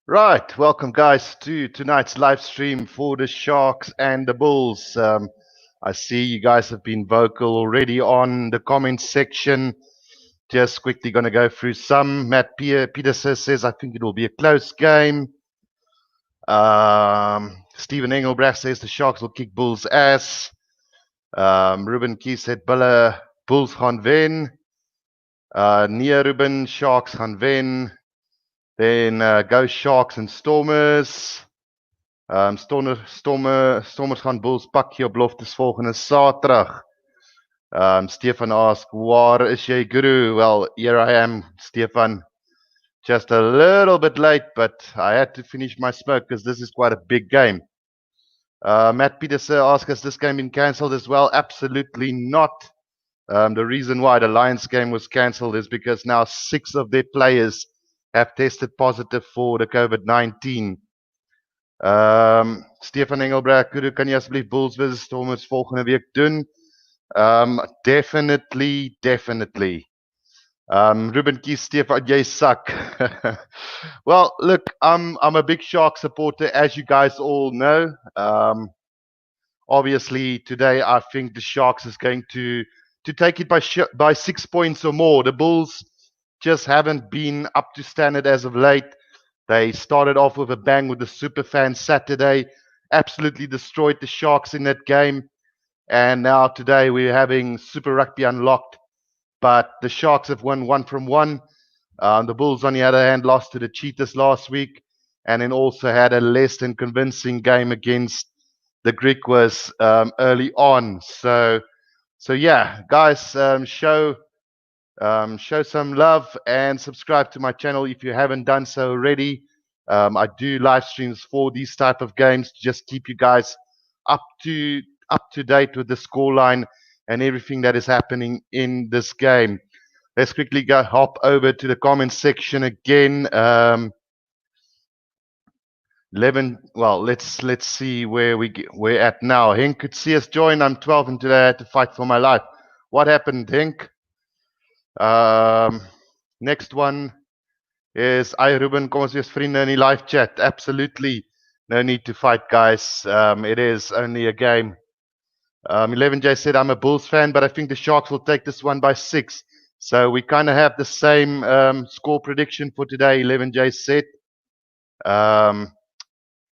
Right, welcome guys to tonight's live stream for the Sharks and the Bulls. I see you guys have been vocal already on the comments section. Just quickly going to go through some. Peterson says, I think it will be a close game. Stephan Engelbrecht says the Sharks will kick Bulls' ass. Ruben Key said, Bulls gaan wen. Nee, Ruben, Sharks gaan wen. Then go Sharks and Stormers. Stormers gaan Bulls pakkie op Loftus volgende Saterdag. Stephan asked, waar is jy, Guru? Well, here I am, Stephan. Just a little bit late, but I had to finish my smoke because this is quite a big game. Matt Peterson asked, has this game been cancelled as well? Absolutely not. The reason why the Lions game was cancelled is because now 6 of their players have tested positive for the COVID-19. Stephan Engelbrecht, kan jy asseblief Bulls versus Stormers volgende week doen? Definitely. Ruben Kies, Stephan, jy suck. Well, look, I'm a big Shark supporter, as you guys all know. Obviously, today I think the Sharks is going to take it by 6 points or more. The Bulls just haven't been up to standard as of late. They started off with a bang with the Superfan Saturday, absolutely destroyed the Sharks in that game. And now today we're having Super Rugby Unlocked, but the Sharks have won 1-1. The Bulls, on the other hand, lost to the Cheetahs last week, and then also had a less than convincing game against the Griquas early on. So yeah, guys, show some love and subscribe to my channel if you haven't done so already. I do live streams for these type of games to just keep you guys up to date with the scoreline and everything that is happening in this game. Let's quickly hop over to the comments section again. 11. Well, let's see where we're at now. Henk could see us join. I'm 12 and today I had to fight for my life. What happened, Henk? Next one is Ruben, kom ons wees vriende in die live chat. Absolutely. No need to fight, guys. It is only a game. 11J said, I'm a Bulls fan, but I think the Sharks will take this one by 6. So we kind of have the same score prediction for today, 11J said.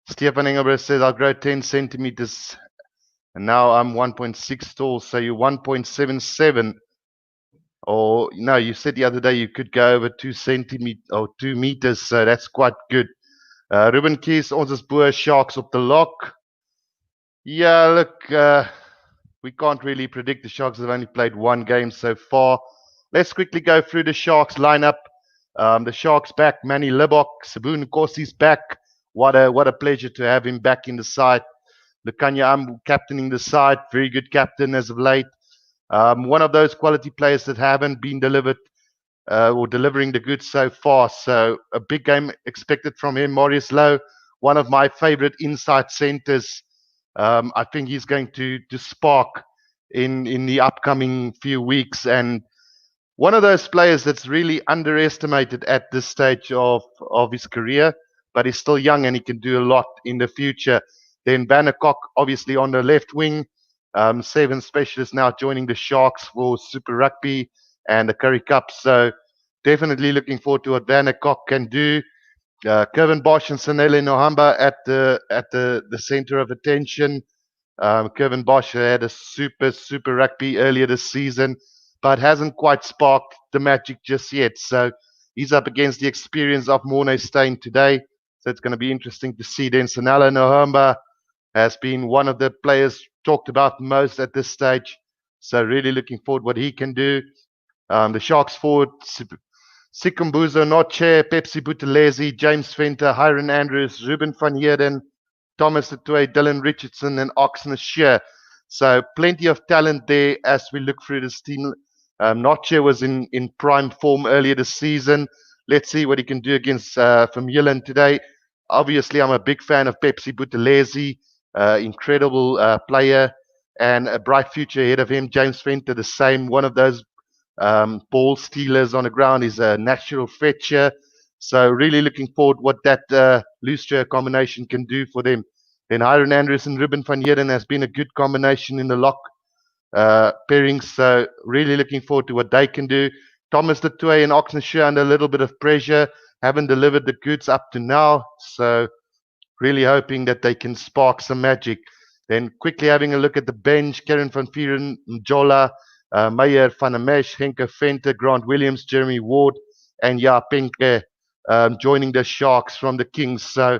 Stephan Engelbrecht said, I'll grow 10 centimeters. And now I'm 1.6 tall, so you're 1.77. Or no, you said the other day you could go over 2 centimeters or 2 meters, so that's quite good. Ruben Kies, ons is Boer Sharks op the lock. Yeah, look, we can't really predict. The Sharks have only played one game so far. Let's quickly go through the Sharks lineup. The Sharks back, Manny Libok, Sabun Nkosi's back. What a pleasure to have him back in the side. Lukanya Am captaining the side, very good captain as of late. One of those quality players that haven't been delivered or delivering the goods so far. So a big game expected from him. Maurice Lowe, one of my favorite inside centers. I think he's going to spark in the upcoming few weeks, and one of those players that's really underestimated at this stage of his career, but he's still young and he can do a lot in the future. Then Bannercock, obviously on the left wing. 7 specialists now joining the Sharks for Super Rugby and the Currie Cup. So definitely looking forward to what Bannercock can do. Kevin Bosch and Sanele Nohamba at the center of attention. Kevin Bosch had a super rugby earlier this season, but hasn't quite sparked the magic just yet. So he's up against the experience of Morne Steyn today. So it's going to be interesting to see. Then Sanele Nohamba has been one of the players talked about most at this stage. So really looking forward what he can do. The Sharks forward, Sikhumbuzo, Notshe, Phepsi, Buthelezi, James Venter, Hyron Andrews, Ruben van Heerden, Thomas Toit, Dylan Richardson, and Nche. So plenty of talent there as we look through this team. Nche was in prime form earlier this season. Let's see what he can do against Vermeulen today. Obviously, I'm a big fan of Phepsi Buthelezi, incredible player, and a bright future ahead of him. James Venter, the same, one of those ball stealers on the ground. He's a natural fetcher. So really looking forward what that Loftus combination can do for them. Then Hyron Andrews and Ruben van Heerden has been a good combination in the lock pairings. So really looking forward to what they can do. Thomas de Toit and Oxenshire under a little bit of pressure haven't delivered the goods up to now. So really hoping that they can spark some magic. Then quickly having a look at the bench: Karen van Vieren, Mjola, Meyer, Van der Mesh, Henke Venter, Grant Williams, Jeremy Ward, and Penke joining the Sharks from the Kings. So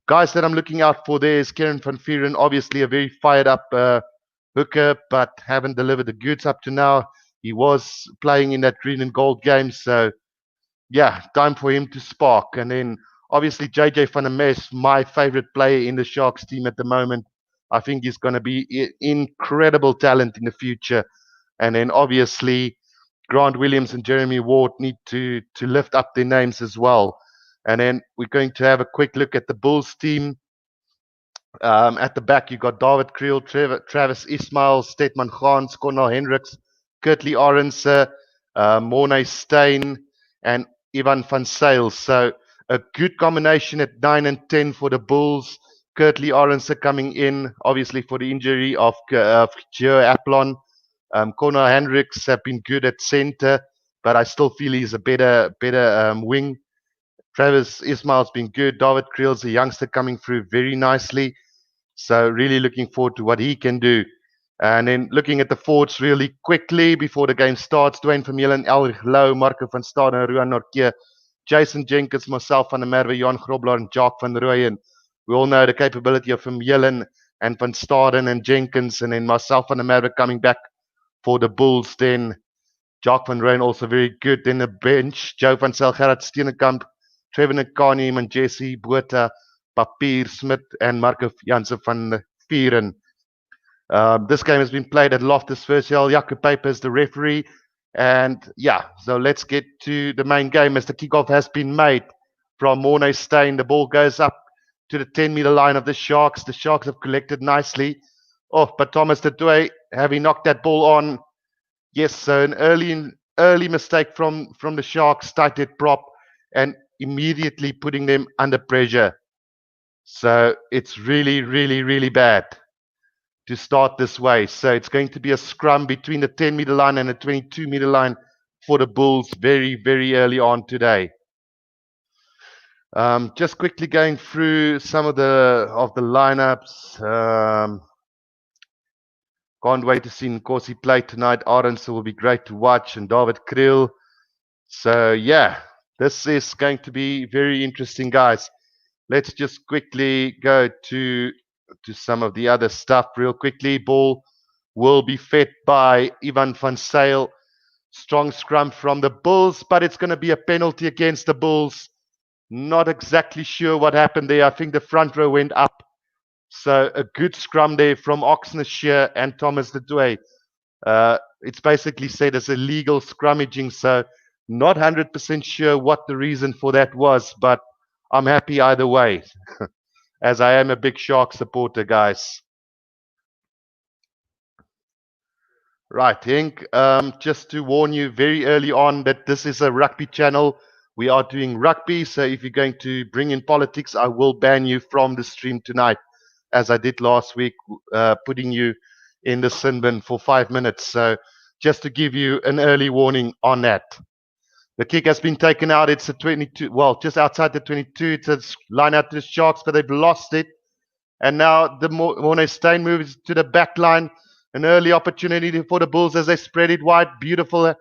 guys that I'm looking out for there is Karen van Vieren, obviously a very fired up hooker, but haven't delivered the goods up to now. He was playing in that green and gold game, so yeah, time for him to spark. And then obviously JJ van der Mes, my favorite player in the Sharks team at the moment. I think he's going to be incredible talent in the future. And then obviously Grant Williams and Jeremy Ward need to lift up their names as well. And then we're going to have a quick look at the Bulls team. At the back, you got David Creel, Travis Ismail, Stetman Gans, Cornel Hendricks, Kurtley Arends, Mornay Steyn, and Ivan van Sale. So a good combination at 9 and 10 for the Bulls. Kurtley Arends coming in, obviously for the injury of Gio Aplon. Cornel Hendricks have been good at center, but I still feel he's a better wing. Travis Ismail's been good. David Creel's a youngster coming through very nicely. So really looking forward to what he can do. And then looking at the forwards really quickly before the game starts: Dwayne Vermeulen, Elrich Lou, Marco van Staden, Ruan Nortje, Jason Jenkins, myself van der Merwe, Johan Grobler, and Jacques van Rooyen. We all know the capability of Vermeulen and van Staden and Jenkins, and then myself van der Merwe coming back for the Bulls. Then Jacques van Rooyen also very good. Then the bench: Joe van Zyl, Gerard Steenekamp, Trevor Nkani, Manjesi, Botha, Papier, Smith, and Marco Jansen van Vieren. This game has been played at Loftus Versfeld. Jacob Paper is the referee. And yeah, so let's get to the main game as the kickoff has been made from Mornay Steyn. The ball goes up to the 10-meter line of the Sharks. The Sharks have collected nicely. Oh, but Thomas de Toit, having knocked that ball on. Yes, so an early mistake from the Sharks, tight head prop, and immediately putting them under pressure. So it's really, really, really bad to start this way. So it's going to be a scrum between the 10-meter line and the 22-meter line for the Bulls very, very early on today. Just quickly going through some of the lineups. Can't wait to see Nkosi play tonight. Arends will be great to watch, and David Kriel. So yeah, this is going to be very interesting, guys. Let's just quickly go to some of the other stuff real quickly. Ball will be fed by Ivan van Sale. Strong scrum from the Bulls, but it's going to be a penalty against the Bulls. Not exactly sure what happened there. I think the front row went up. So a good scrum there from Oxenshire and Thomas de Toit. It's basically said as illegal scrummaging, so not 100% sure what the reason for that was, but I'm happy either way, as I am a big Shark supporter, guys. Right, Henk, just to warn you very early on that this is a rugby channel. We are doing rugby, so if you're going to bring in politics, I will ban you from the stream tonight, as I did last week, putting you in the sin bin for 5 minutes. So just to give you an early warning on that. The kick has been taken out. It's a 22, well, just outside the 22. It's a line out to the Sharks, but they've lost it. And now the Mornay Steyn moves to the back line. An early opportunity for the Bulls as they spread it wide. Beautiful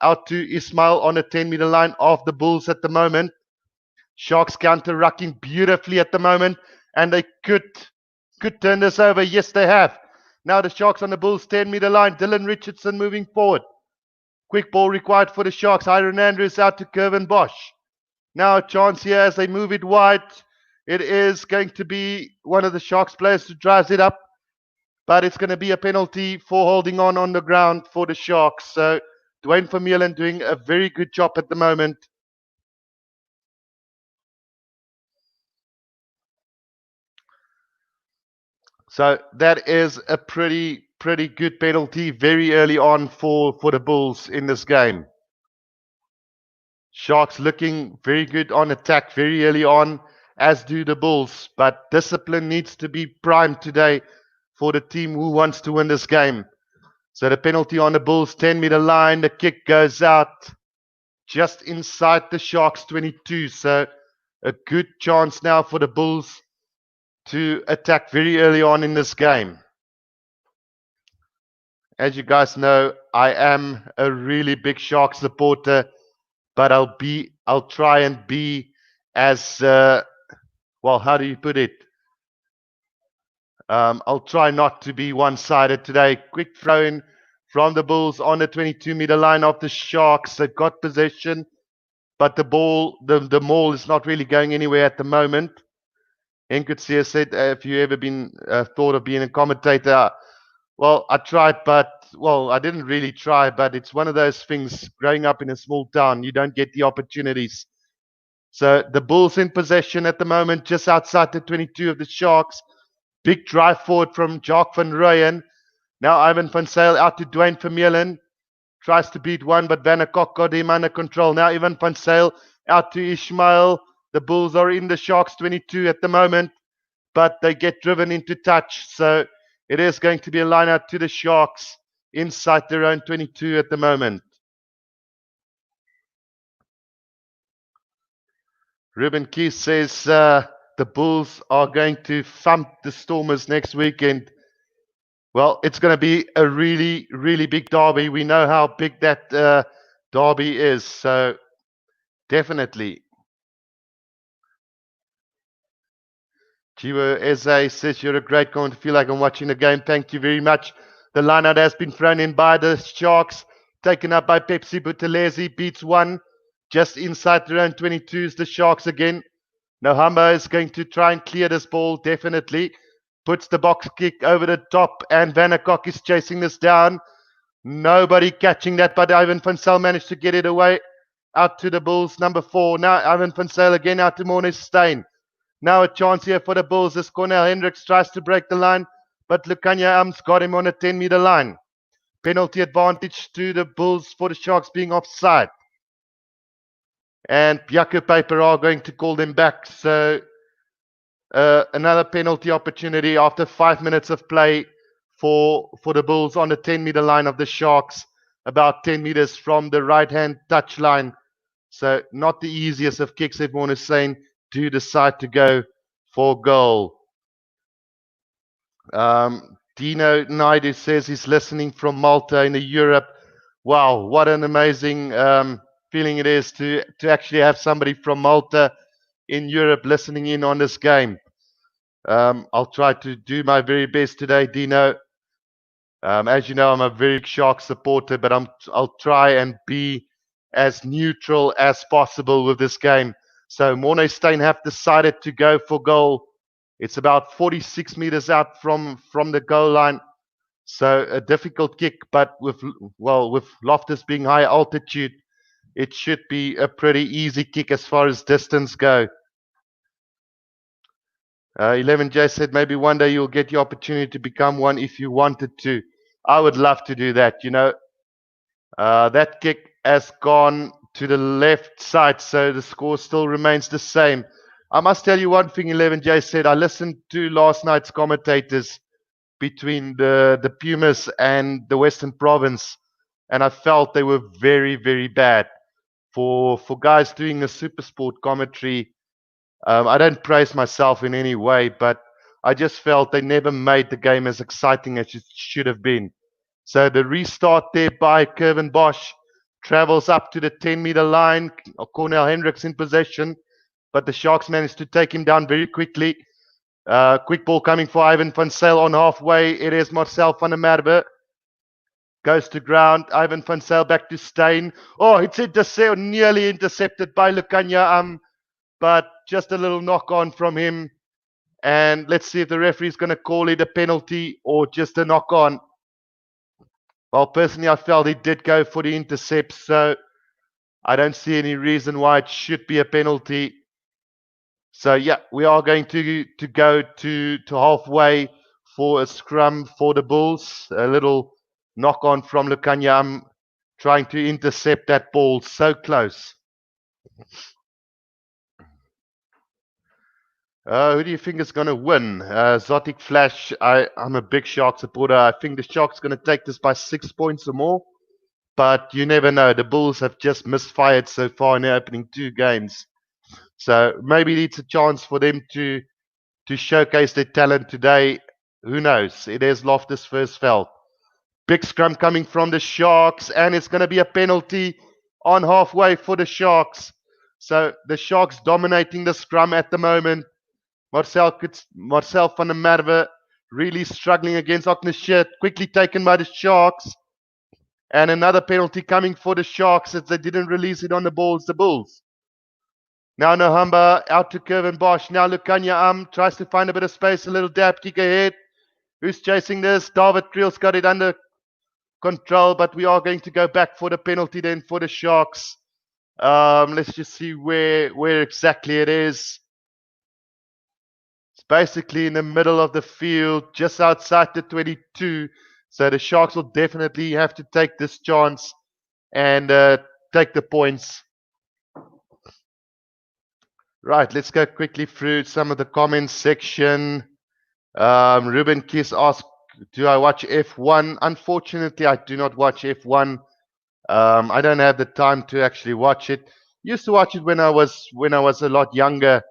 out to Ismail on the 10-meter line of the Bulls at the moment. Sharks counter-rucking beautifully at the moment. And they could turn this over. Yes, they have. Now the Sharks on the Bulls 10-meter line. Dylan Richardson moving forward. Quick ball required for the Sharks. Hyron Andrews out to Kervin Bosch. Now a chance here as they move it wide. It is going to be one of the Sharks players who drives it up. But it's going to be a penalty for holding on the ground for the Sharks. So Dwayne Vermeulen doing a very good job at the moment. So that is a pretty good penalty very early on for the Bulls in this game. Sharks looking very good on attack very early on, as do the Bulls. But discipline needs to be primed today for the team who wants to win this game. So the penalty on the Bulls 10-meter line. The kick goes out just inside the Sharks 22. So a good chance now for the Bulls to attack very early on in this game. As you guys know, I am a really big Sharks supporter, but I'll try and be as well, how do you put it? I'll try not to be one-sided today. Quick throw in from the Bulls on the 22-meter line of the Sharks. They've got possession, but the ball, the maul is not really going anywhere at the moment. Nche said, "Have you ever been thought of being a commentator?" Well, I tried, but I didn't really try. But it's one of those things. Growing up in a small town, you don't get the opportunities. So the Bulls in possession at the moment, just outside the 22 of the Sharks. Big drive forward from Jacques van Rooyen. Now Ivan van Zyl out to Dwayne Vermeulen. Tries to beat one, but Van der Kok got him under control. Now Ivan van Zyl out to Ismail. The Bulls are in the Sharks 22 at the moment, but they get driven into touch. So it is going to be a line out to the Sharks inside their own 22 at the moment. Ruben Keith says the Bulls are going to thump the Stormers next weekend. Well, it's going to be a really, really big derby. We know how big that derby is. So definitely. Chivo Eze says you're a great comment. I feel like I'm watching the game. Thank you very much. The lineout has been thrown in by the Sharks. Taken up by Phepsi. Buthelezi beats one. Just inside their own 22s, the Sharks again. Nohamba is going to try and clear this ball, definitely. Puts the box kick over the top, and Van der Kok is chasing this down. Nobody catching that, but Ivan van Zyl managed to get it away. Out to the Bulls, number 4. Now Ivan van Zyl again out to Morne Steyn. Now a chance here for the Bulls as Cornel Hendricks tries to break the line, but Lukanya Ams got him on a 10-meter line. Penalty advantage to the Bulls for the Sharks being offside. And Jaco Paper are going to call them back. So another penalty opportunity after 5 minutes of play for the Bulls on the 10-meter line of the Sharks, about 10 meters from the right-hand touch line. So not the easiest of kicks, everyone is saying, do decide to go for goal. Dino Naidu says he's listening from Malta in Europe. Wow, what an amazing feeling it is to actually have somebody from Malta in Europe listening in on this game. I'll try to do my very best today, Dino. As you know, I'm a very Shark supporter, but I'll try and be as neutral as possible with this game. So Morne Steyn have decided to go for goal. It's about 46 meters out from the goal line. So a difficult kick, but with Loftus being high altitude, it should be a pretty easy kick as far as distance go. 11J said maybe one day you'll get the opportunity to become one if you wanted to. I would love to do that. You know, that kick has gone to the left side, so the score still remains the same. I must tell you one thing 11J said. I listened to last night's commentators between the Pumas and the Western Province, and I felt they were very, very bad. For guys doing a super sport commentary, I don't praise myself in any way, but I just felt they never made the game as exciting as it should have been. So the restart there by Kevin Bosch travels up to the 10-meter line. Cornel Hendricks in possession, but the Sharks managed to take him down very quickly. Quick ball coming for Ivan van Zyl on halfway. It is Marcel van der Merwe. Goes to ground. Ivan van Zyl back to Steyn. Oh, it's nearly intercepted by Lukanya, but just a little knock on from him. And let's see if the referee's going to call it a penalty or just a knock on. Well, personally, I felt he did go for the intercept, so I don't see any reason why it should be a penalty. So, yeah, we are going to go to halfway for a scrum for the Bulls. A little knock on from Lukanya, trying to intercept that ball so close. Who do you think is going to win? Zotic Flash, I'm a big Shark supporter. I think the Sharks going to take this by 6 points or more. But you never know. The Bulls have just misfired so far in the opening 2 games. So maybe it's a chance for them to showcase their talent today. Who knows? It is Loftus Versfeld. Big scrum coming from the Sharks, and it's going to be a penalty on halfway for the Sharks. So the Sharks dominating the scrum at the moment. Marcel van der Merwe really struggling against Nche, quickly taken by the Sharks. And another penalty coming for the Sharks as they didn't release it on the balls, the Bulls. Now Nohamba out to Kevin Bosch. Now Lukanya tries to find a bit of space, a little dab kick ahead. Who's chasing this? David Kriel's got it under control, but we are going to go back for the penalty then for the Sharks. Let's just see where exactly it is. It's basically in the middle of the field, just outside the 22. So the Sharks will definitely have to take this chance and take the points. Right, let's go quickly through some of the comments section. Ruben Kiss asked, do I watch F1? Unfortunately, I do not watch F1. I don't have the time to actually watch it. Used to watch it when I was a lot younger.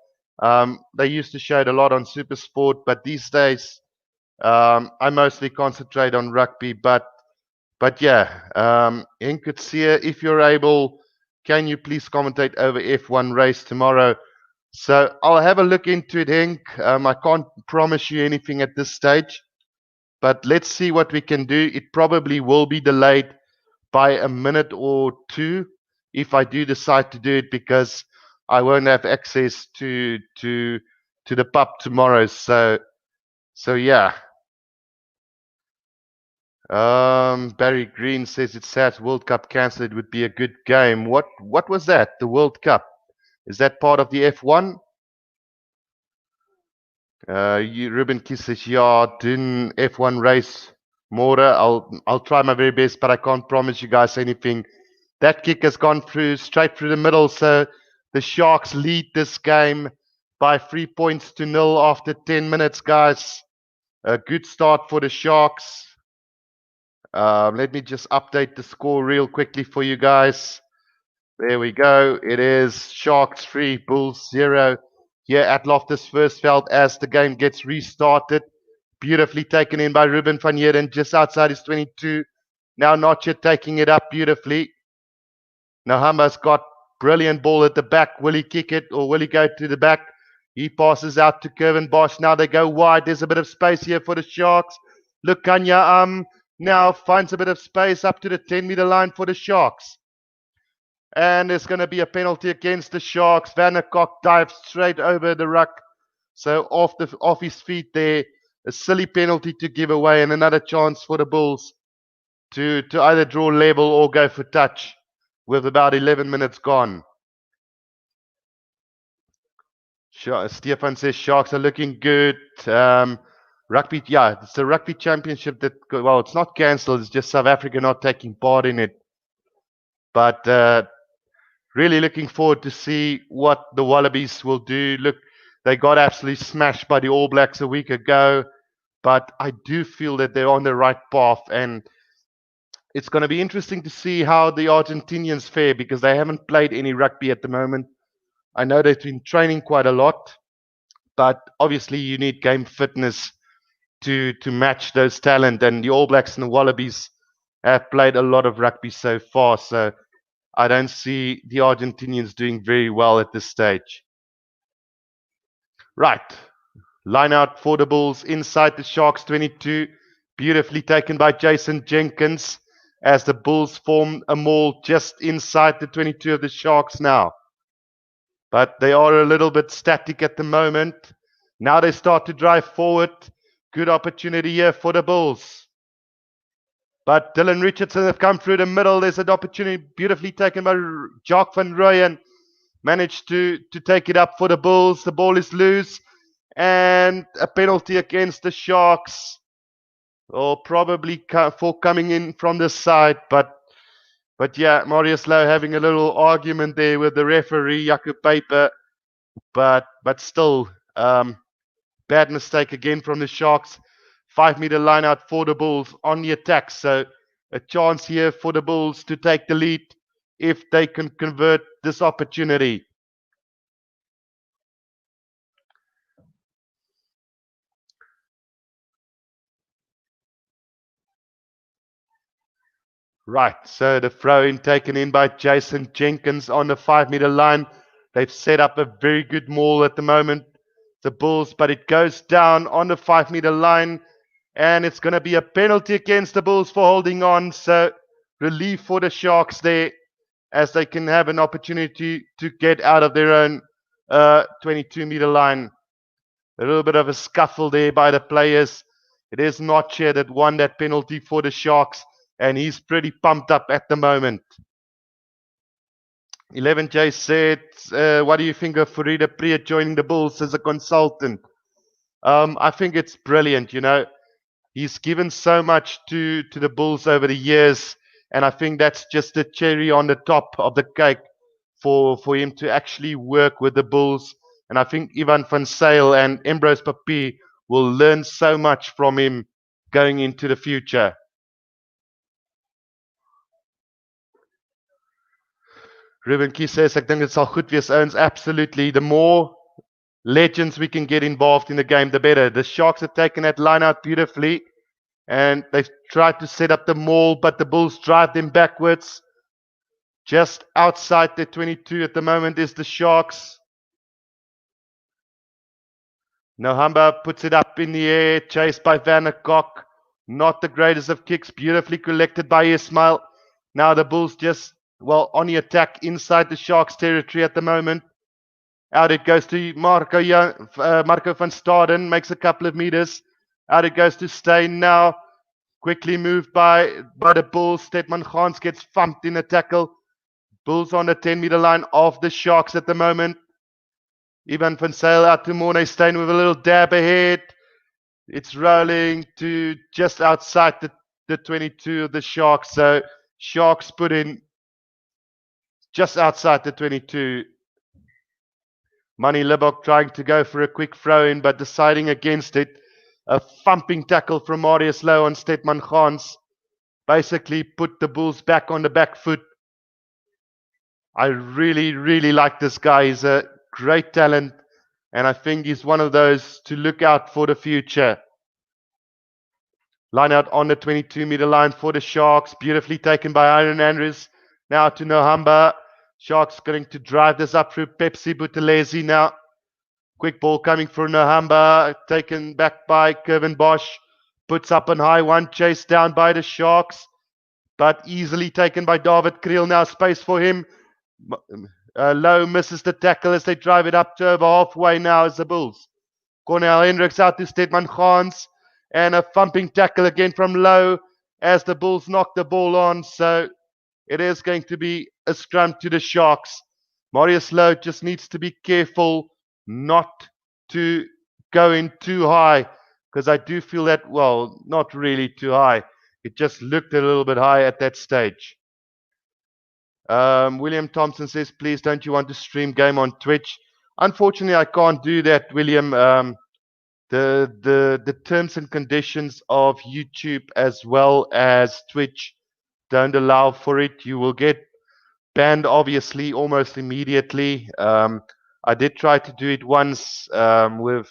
They used to show it a lot on SuperSport, but these days I mostly concentrate on rugby. But yeah, Henk Kutsia, if you're able, can you please commentate over F1 race tomorrow? So I'll have a look into it, Henk. I can't promise you anything at this stage, but let's see what we can do. It probably will be delayed by a minute or 2 if I do decide to do it, because I won't have access to the pub tomorrow. So yeah. Barry Green says it's sad World Cup cancelled. It would be a good game. What was that? The World Cup? Is that part of the F1? Ruben Kiss says, yeah, doing F1 race more. I'll try my very best, but I can't promise you guys anything. That kick has gone straight through the middle, so the Sharks lead this game by 3 points to 0 after 10 minutes, guys. A good start for the Sharks. Let me just update the score real quickly for you guys. There we go. It is Sharks 3, Bulls 0 here at Loftus Versfeld as the game gets restarted. Beautifully taken in by Ruben van Heerden just outside his 22. Now Nche taking it up beautifully. Nahamba's got brilliant ball at the back. Will he kick it or will he go to the back? He passes out to Kevin Bosch. Now they go wide. There's a bit of space here for the Sharks. Lukanya now finds a bit of space up to the 10-meter line for the Sharks. And there's going to be a penalty against the Sharks. Van der Kok dives straight over the ruck. So off his feet there. A silly penalty to give away and another chance for the Bulls to either draw level or go for touch with about 11 minutes gone. Stephan says Sharks are looking good. Rugby, yeah, it's the Rugby Championship that, well, it's not cancelled. It's just South Africa not taking part in it. But really looking forward to see what the Wallabies will do. Look, they got absolutely smashed by the All Blacks a week ago, but I do feel that they're on the right path, and it's going to be interesting to see how the Argentinians fare because they haven't played any rugby at the moment. I know they've been training quite a lot, but obviously you need game fitness to match those talent, and the All Blacks and the Wallabies have played a lot of rugby so far, so I don't see the Argentinians doing very well at this stage. Right. Line out for the Bulls inside the Sharks 22. Beautifully taken by Jason Jenkins as the Bulls form a maul just inside the 22 of the Sharks now. But they are a little bit static at the moment. Now they start to drive forward. Good opportunity here for the Bulls. But Dylan Richardson have come through the middle. There's an opportunity beautifully taken by Jacques van Rooyen. Managed to take it up for the Bulls. The ball is loose. And a penalty against the Sharks. Or probably for coming in from the side. But But yeah, Marius Louw having a little argument there with the referee, Jakob Paper. But still, bad mistake again from the Sharks. 5-meter line out for the Bulls on the attack. So a chance here for the Bulls to take the lead if they can convert this opportunity. Right, so the throw-in taken in by Jason Jenkins on the 5-meter line. They've set up a very good maul at the moment, the Bulls, but it goes down on the 5-meter line, and it's going to be a penalty against the Bulls for holding on. So relief for the Sharks there, as they can have an opportunity to get out of their own 22-meter line. A little bit of a scuffle there by the players. It is Nche that won that penalty for the Sharks, and he's pretty pumped up at the moment. 11J said, what do you think of Farida Priya joining the Bulls as a consultant? I think it's brilliant, you know. He's given so much to the Bulls over the years, and I think that's just the cherry on the top of the cake for him to actually work with the Bulls. And I think Ivan van Zyl and Ambrose Papier will learn so much from him going into the future. Ruben Key says, ek dink dit sal goed wees, ouens. Absolutely. The more legends we can get involved in the game, the better. The Sharks have taken that line out beautifully, and they've tried to set up the maul, but the Bulls drive them backwards. Just outside the 22 at the moment is the Sharks. Nohamba puts it up in the air, chased by Van der Kok. Not the greatest of kicks, beautifully collected by Ismail. Now the Bulls just, well, on the attack inside the Sharks territory at the moment. Out it goes to Marco van Staden, makes a couple of meters. Out it goes to Steyn now. Quickly moved by the Bulls. Stephan Engelbrecht gets thumped in a tackle. Bulls on the 10-meter line of the Sharks at the moment. Ivan van Zyl out to Morne Steyn with a little dab ahead. It's rolling to just outside the 22 of the Sharks. So Sharks put in just outside the 22. Manny Libok trying to go for a quick throw in, but deciding against it. A thumping tackle from Marius Louw on Stephan Engelbrecht basically put the Bulls back on the back foot. I really, really like this guy. He's a great talent, and I think he's one of those to look out for the future. Line out on the 22-meter line for the Sharks. Beautifully taken by Hyron Andrews. Now to Nohamba. Sharks going to drive this up through Phepsi. Buthelezi now. Quick ball coming for Nohamba. Taken back by Kevin Bosch. Puts up on high one. Chased down by the Sharks. But easily taken by David Kriel. Now space for him. Louw misses the tackle as they drive it up to over halfway now as the Bulls. Cornel Hendricks out to Stephan Engelbrecht. And a thumping tackle again from Louw as the Bulls knock the ball on. So it is going to be a scrum to the Sharks. Marius Louw just needs to be careful not to go in too high, because I do feel that, well, not really too high. It just looked a little bit high at that stage. William Thompson says, please, don't you want to stream game on Twitch? Unfortunately, I can't do that, William. The terms and conditions of YouTube as well as Twitch don't allow for it. You will get banned, obviously, almost immediately. I did try to do it once with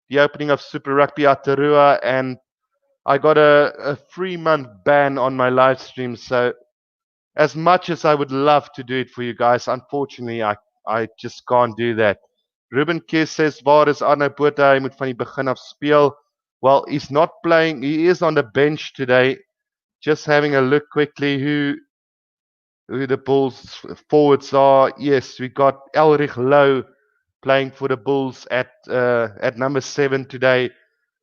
the opening of Super Rugby Aotearoa, and I got a 3-month ban on my live stream. So as much as I would love to do it for you guys, unfortunately, I just can't do that. Ruben Kies says, waar is Arno Botha? Hy moet van die begin af speel. Well, he's not playing. He is on the bench today. Just having a look quickly who the Bulls forwards are. Yes, we got Elrich Louw playing for the Bulls at number 7 today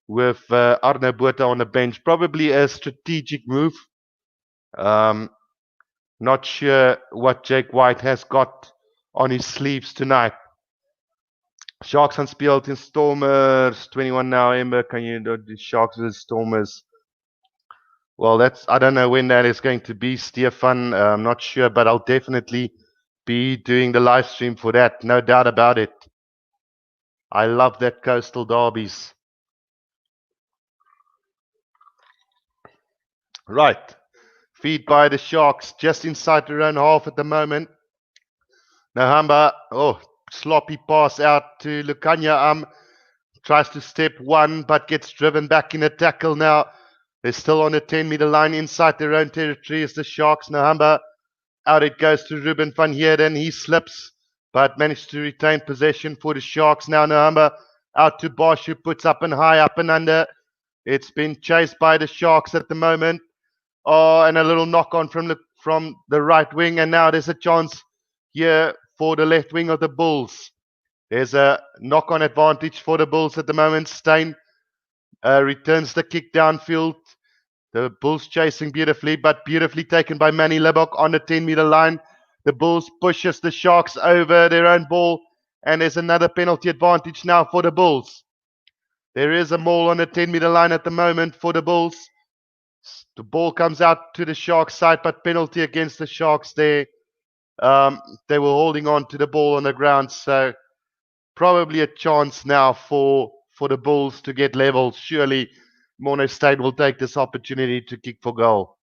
with Arno Botha on the bench. Probably a strategic move. Not sure what Jake White has got on his sleeves tonight. Sharks gaan speel teen Stormers 21 now. Ember, kan jy die Sharks versus Stormers? Well, I don't know when that is going to be, Stephan. I'm not sure, but I'll definitely be doing the live stream for that. No doubt about it. I love that coastal derbies. Right. Feed by the Sharks just inside their own half at the moment. Nahamba, sloppy pass out to Lukanya. Tries to step one, but gets driven back in a tackle now. They're still on the 10-meter line inside their own territory as the Sharks. Nahamba, out it goes to Ruben van Heerden. He slips, but managed to retain possession for the Sharks. Now Nahamba out to Bosch, who puts up and high, up and under. It's been chased by the Sharks at the moment. Oh, and a little knock on from the right wing, and now there's a chance here for the left wing of the Bulls. There's a knock-on advantage for the Bulls at the moment. Steyn returns the kick downfield. The Bulls chasing beautifully, but beautifully taken by Manny Lebok on the 10-meter line. The Bulls pushes the Sharks over their own ball, and there's another penalty advantage now for the Bulls. There is a maul on the 10-meter line at the moment for the Bulls. The ball comes out to the Sharks side, but penalty against the Sharks there. They were holding on to the ball on the ground, so probably a chance now for the Bulls to get level. Surely Mono State will take this opportunity to kick for goal.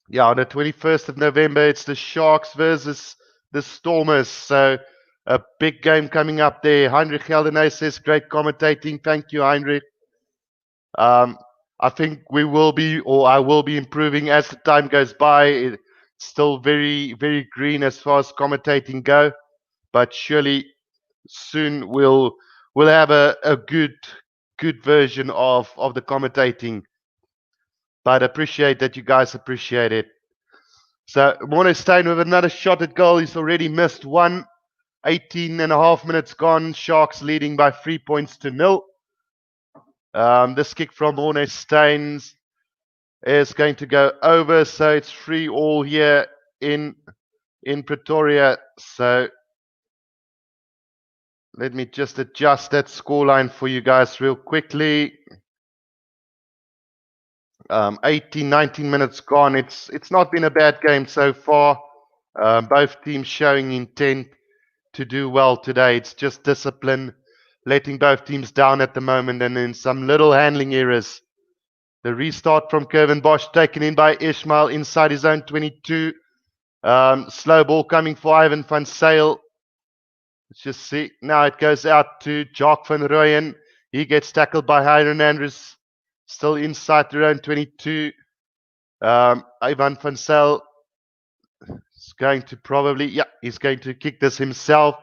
Yeah, on the 21st of November, it's the Sharks versus the Stormers. So a big game coming up there. Heinrich Geldenay says, great commentating. Thank you, Heinrich. I think I will be improving as the time goes by. It's still very, very green as far as commentating go, but surely soon we'll have a good version of the commentating. But appreciate that you guys appreciate it. So Mono Steyn with another shot at goal. He's already missed one. 18 and a half minutes gone. Sharks leading by 3 points to 0. This kick from Mono Steyn is going to go over, so it's 3-3 here in Pretoria. So let me just adjust that scoreline for you guys real quickly. 18, 19 minutes gone. It's not been a bad game so far. Both teams showing intent to do well today. It's just discipline, letting both teams down at the moment, and then some little handling errors. The restart from Kevin Bosch taken in by Ishmael inside his own 22. Slow ball coming for Ivan van Sail. Let's just see. Now it goes out to Jock van Rooyen. He gets tackled by Hyron Andrews. Still inside their own 22. Ivan van Sail is going to he's going to kick this himself.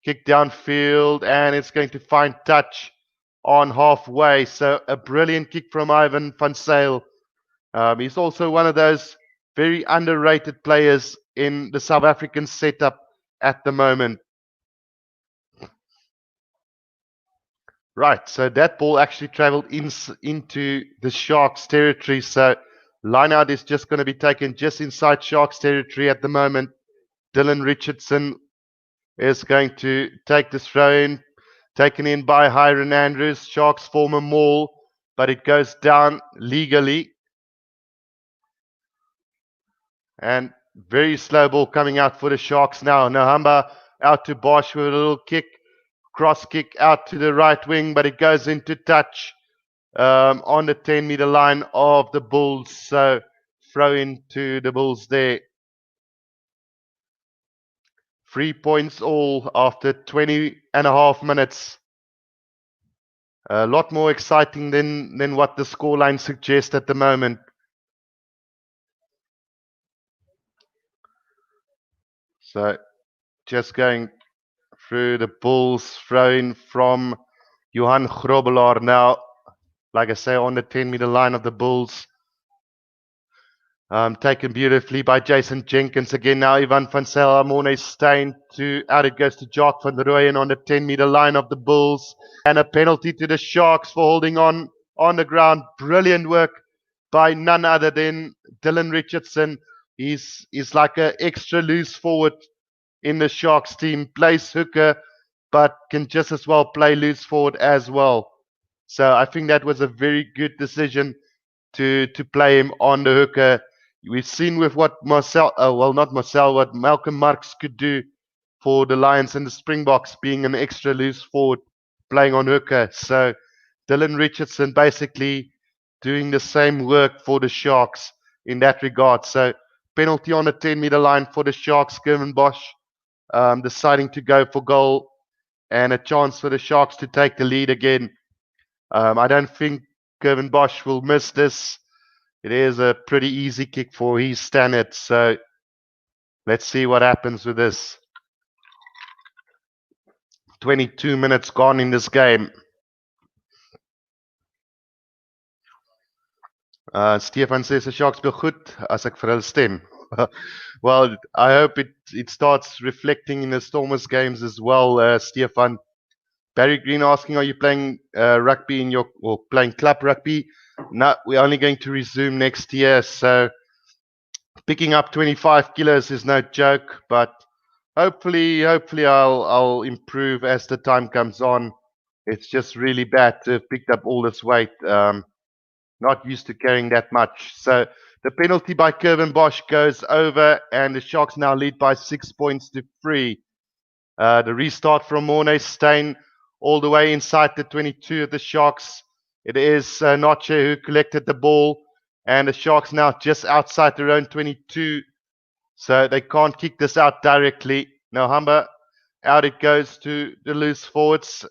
Kick downfield, and it's going to find touch on halfway. So a brilliant kick from Ivan van Sail. He's also one of those very underrated players in the South African setup at the moment. Right, so that ball actually traveled into the Sharks territory. So lineout is just going to be taken just inside Sharks territory at the moment. Dylan Richardson is going to take this throw in, taken in by Hyron Andrews. Sharks form a maul, but it goes down legally. And very slow ball coming out for the Sharks now. Nahamba out to Bosch with a little kick. Cross kick out to the right wing, but it goes into touch on the 10-meter line of the Bulls. So throw into the Bulls there. 3 points all after 20 and a half minutes. A lot more exciting than what the scoreline suggests at the moment. So just going through the Bulls, throw-in from Johan Grobelaar now. Like I say, on the 10-meter line of the Bulls. Taken beautifully by Jason Jenkins. Again now Ivan van Sail, Mono Steyn out it goes to Jock van Rooyen on the 10-meter line of the Bulls. And a penalty to the Sharks for holding on the ground. Brilliant work by none other than Dylan Richardson. He's like an extra loose forward in the Sharks team. Plays hooker, but can just as well play loose forward as well. So I think that was a very good decision to play him on the hooker. We've seen with what what Malcolm Marx could do for the Lions and the Springboks, being an extra loose forward, playing on hooker. So Dylan Richardson basically doing the same work for the Sharks in that regard. So penalty on the 10-meter line for the Sharks. Kevin Bosch deciding to go for goal, and a chance for the Sharks to take the lead again. I don't think Kevin Bosch will miss this. It is a pretty easy kick for his standards. So let's see what happens with this. 22 minutes gone in this game. Stephan says the Sharks speel goed as ek vir hulle stem. Well, I hope it starts reflecting in the Stormers games as well, Stephan. Barry Green asking, are you playing rugby or playing club rugby? No, we're only going to resume next year. So picking up 25 kilos is no joke, but hopefully I'll improve as the time comes on. It's just really bad to have picked up all this weight. Not used to carrying that much. So the penalty by Kevin Bosch goes over, and the Sharks now lead by 6 points to 3. The restart from Mornay Steyn all the way inside the 22 of the Sharks. It is Nche who collected the ball, and the Sharks now just outside their own 22. So they can't kick this out directly. No, Humber, out it goes to the loose forwards,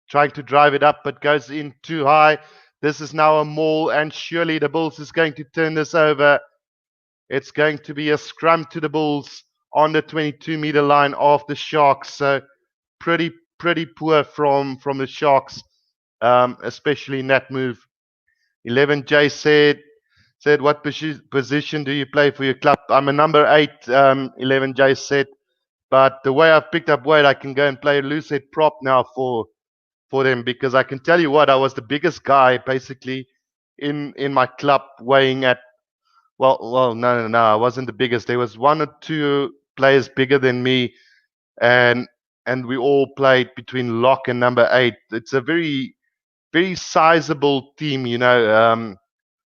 trying to drive it up, but goes in too high. This is now a maul, and surely the Bulls is going to turn this over. It's going to be a scrum to the Bulls on the 22-meter line of the Sharks. So pretty poor from the Sharks, especially in that move. 11J said, what position do you play for your club? I'm a number 8, 11J said. But the way I've picked up weight, I can go and play a loose head prop now for them, because I can tell you what, I was the biggest guy basically in my club, weighing at no, I wasn't the biggest. There was one or two players bigger than me, and we all played between lock and number 8. It's a very sizable team,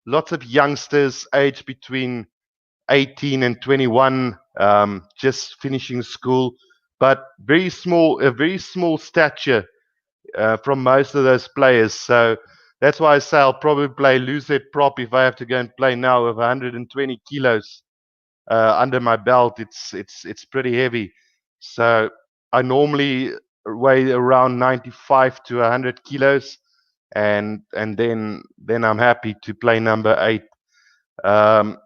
lots of youngsters aged between 18 and 21, just finishing school, but a very small stature from most of those players. So that's why I say I'll probably play loose head prop if I have to go and play now with 120 kilos under my belt. It's pretty heavy. So I normally weigh around 95 to 100 kilos, and then I'm happy to play number 8.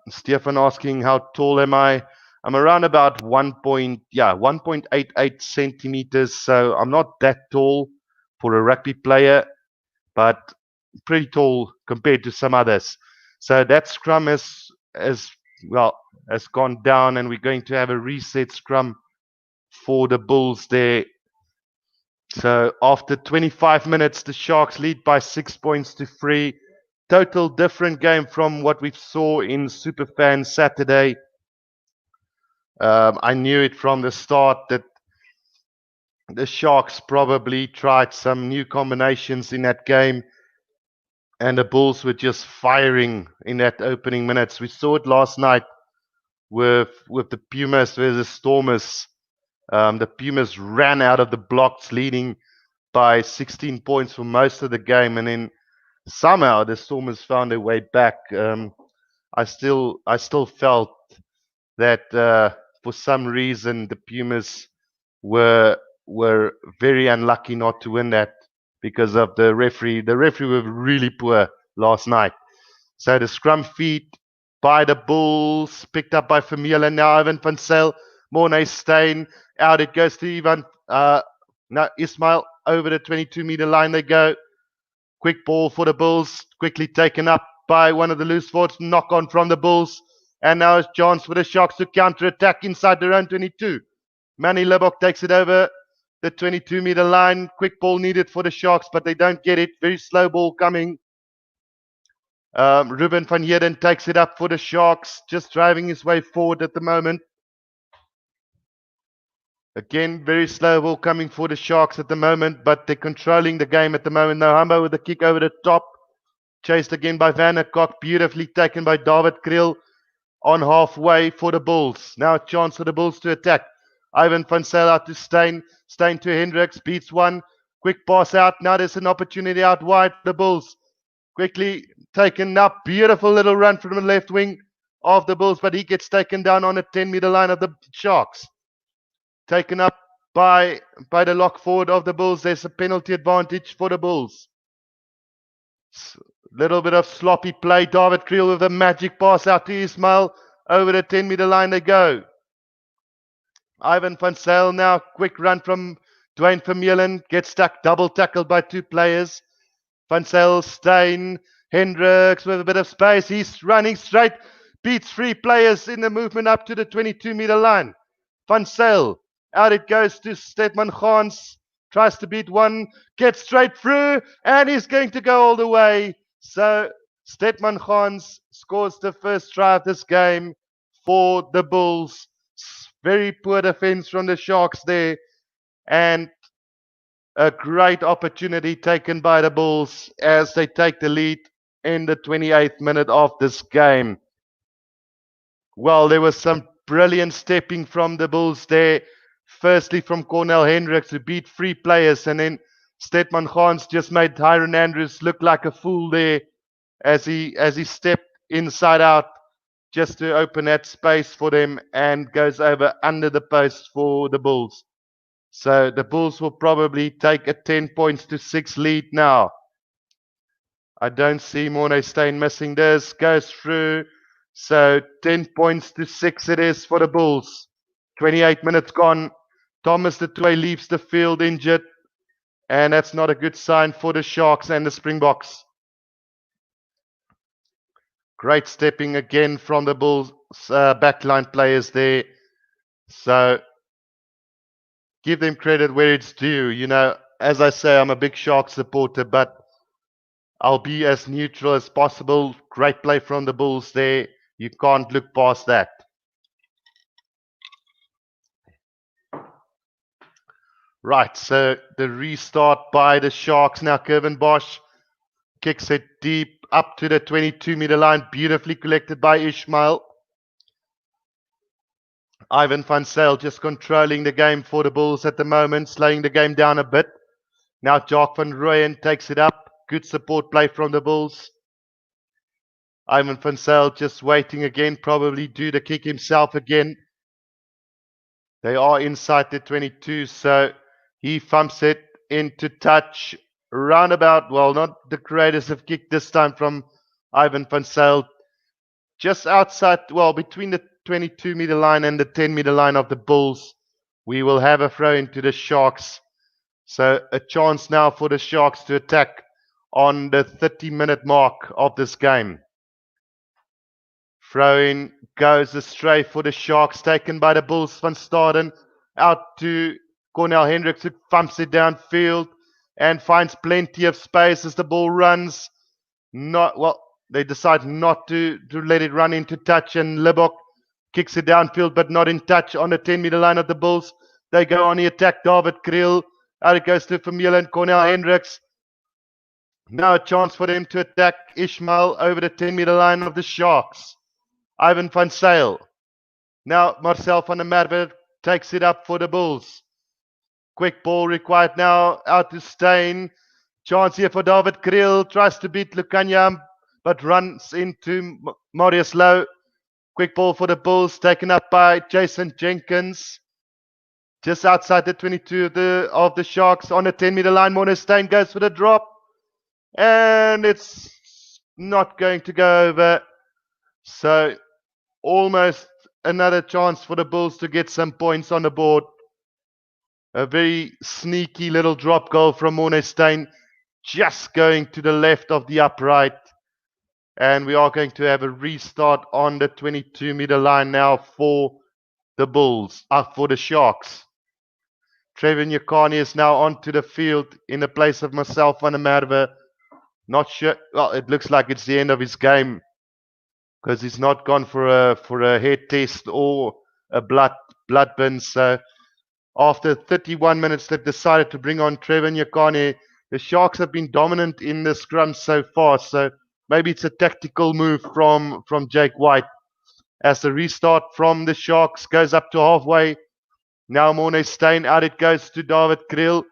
Stephan asking, how tall am I? I'm around about 1.88 centimeters. So I'm not that tall for a rugby player, but pretty tall compared to some others. So that scrum has gone down, and we're going to have a reset scrum for the Bulls there. So after 25 minutes, the Sharks lead by 6 points to 3. Total different game from what we saw in Superfan Saturday. I knew it from the start that the Sharks probably tried some new combinations in that game, and the Bulls were just firing in that opening minutes. We saw it last night with the Pumas versus Stormers. The Pumas ran out of the blocks, leading by 16 points for most of the game, and then somehow the Stormers found their way back. I still felt that for some reason the Pumas were very unlucky not to win that because of the referee. The referee was really poor last night. So the scrum feed by the Bulls, picked up by Vermeulen, now Ivan van Zyl, Mornay Steyn, out it goes to Ismail, over the 22-meter line they go. Quick ball for the Bulls, quickly taken up by one of the loose forwards, knock on from the Bulls, and now it's chance for the Sharks to counter-attack inside their own 22. Manny Lebok takes it over the 22-meter line. Quick ball needed for the Sharks, but they don't get it. Very slow ball coming. Ruben van Heerden takes it up for the Sharks, just driving his way forward at the moment. Again, very slow ball coming for the Sharks at the moment, but they're controlling the game at the moment. Now Humbo with a kick over the top. Chased again by Van der Kok. Beautifully taken by David Kriel on halfway for the Bulls. Now a chance for the Bulls to attack. Ivan van Zyl out to Steyn. Steyn to Hendricks. Beats one. Quick pass out. Now there's an opportunity out wide for the Bulls. Quickly taken up. Beautiful little run from the left wing of the Bulls, but he gets taken down on the 10-meter line of the Sharks. Taken up by the lock forward of the Bulls. There's a penalty advantage for the Bulls. Little bit of sloppy play. David Kriel with a magic pass out to Ismail. Over the 10-meter line they go. Ivan van Zyl now. Quick run from Dwayne Vermeulen. Gets stuck. Double tackled by two players. Van Zyl, Steyn, Hendricks with a bit of space. He's running straight. Beats three players in the movement up to the 22-meter line. Van Zyl. Out it goes to Stephan Engelbrecht. Tries to beat one. Gets straight through. And he's going to go all the way. So Stephan Engelbrecht scores the first try of this game for the Bulls. Very poor defense from the Sharks there. And a great opportunity taken by the Bulls as they take the lead in the 28th minute of this game. Well, there was some brilliant stepping from the Bulls there. Firstly from Cornel Hendricks, who beat three players, and then Stephan Engelbrecht just made Hyron Andrews look like a fool there as he stepped inside out just to open that space for them and goes over under the post for the Bulls. So the Bulls will probably take a 10-6 lead now. I don't see Morné Steyn missing this. Goes through. So 10-6 it is for the Bulls. 28 minutes gone. Thomas du Toit leaves the field injured. And that's not a good sign for the Sharks and the Springboks. Great stepping again from the Bulls backline players there. So give them credit where it's due. You know, as I say, I'm a big Shark supporter, but I'll be as neutral as possible. Great play from the Bulls there. You can't look past that. Right, so the restart by the Sharks now. Kevin Bosch kicks it deep up to the 22-meter line. Beautifully collected by Ismail. Ivan van Zyl just controlling the game for the Bulls at the moment, slowing the game down a bit. Now Jacques van Rooyen takes it up. Good support play from the Bulls. Ivan van Zyl just waiting again, probably do the kick himself again. They are inside the 22, so he thumps it into touch. Roundabout, well, not the greatest of kick this time from Ivan van Zyl. Just outside, well, between the 22-meter line and the 10-meter line of the Bulls. We will have a throw into the Sharks. So a chance now for the Sharks to attack on the 30-minute mark of this game. Throw-in goes astray for the Sharks, taken by the Bulls. Van Staden out to Cornel Hendricks, who thumps it downfield and finds plenty of space as the ball runs. They decide not to let it run into touch, and Libok kicks it downfield, but not in touch on the 10-meter line of the Bulls. They go on the attack. David Kriel. Out it goes to Vermeulen. Cornel Hendricks. Now a chance for them to attack Ismail over the 10-meter line of the Sharks. Ivan van Zyl. Now Marcel van der Merwe takes it up for the Bulls. Quick ball required now. Out to Steyn. Chance here for David Kriel. Tries to beat Lukanyam, but runs into Marius Lowe. Quick ball for the Bulls, taken up by Jason Jenkins. Just outside the 22 of the Sharks on the 10-meter line. Morné Steyn goes for the drop. And it's not going to go over. So almost another chance for the Bulls to get some points on the board. A very sneaky little drop goal from Morné Steyn. Just going to the left of the upright. And we are going to have a restart on the 22-meter line now for the Bulls, for the Sharks. Trevor Nyakane is now onto the field in the place of Marcel van der Merwe. Not sure. Well, it looks like it's the end of his game because he's not gone for a head test or a blood bin. So after 31 minutes, they've decided to bring on Trevor Nyakane. The Sharks have been dominant in the scrum so far. So maybe it's a tactical move from Jake White as the restart from the Sharks goes up to halfway. Now Morne Steyn out it goes to David Kriel.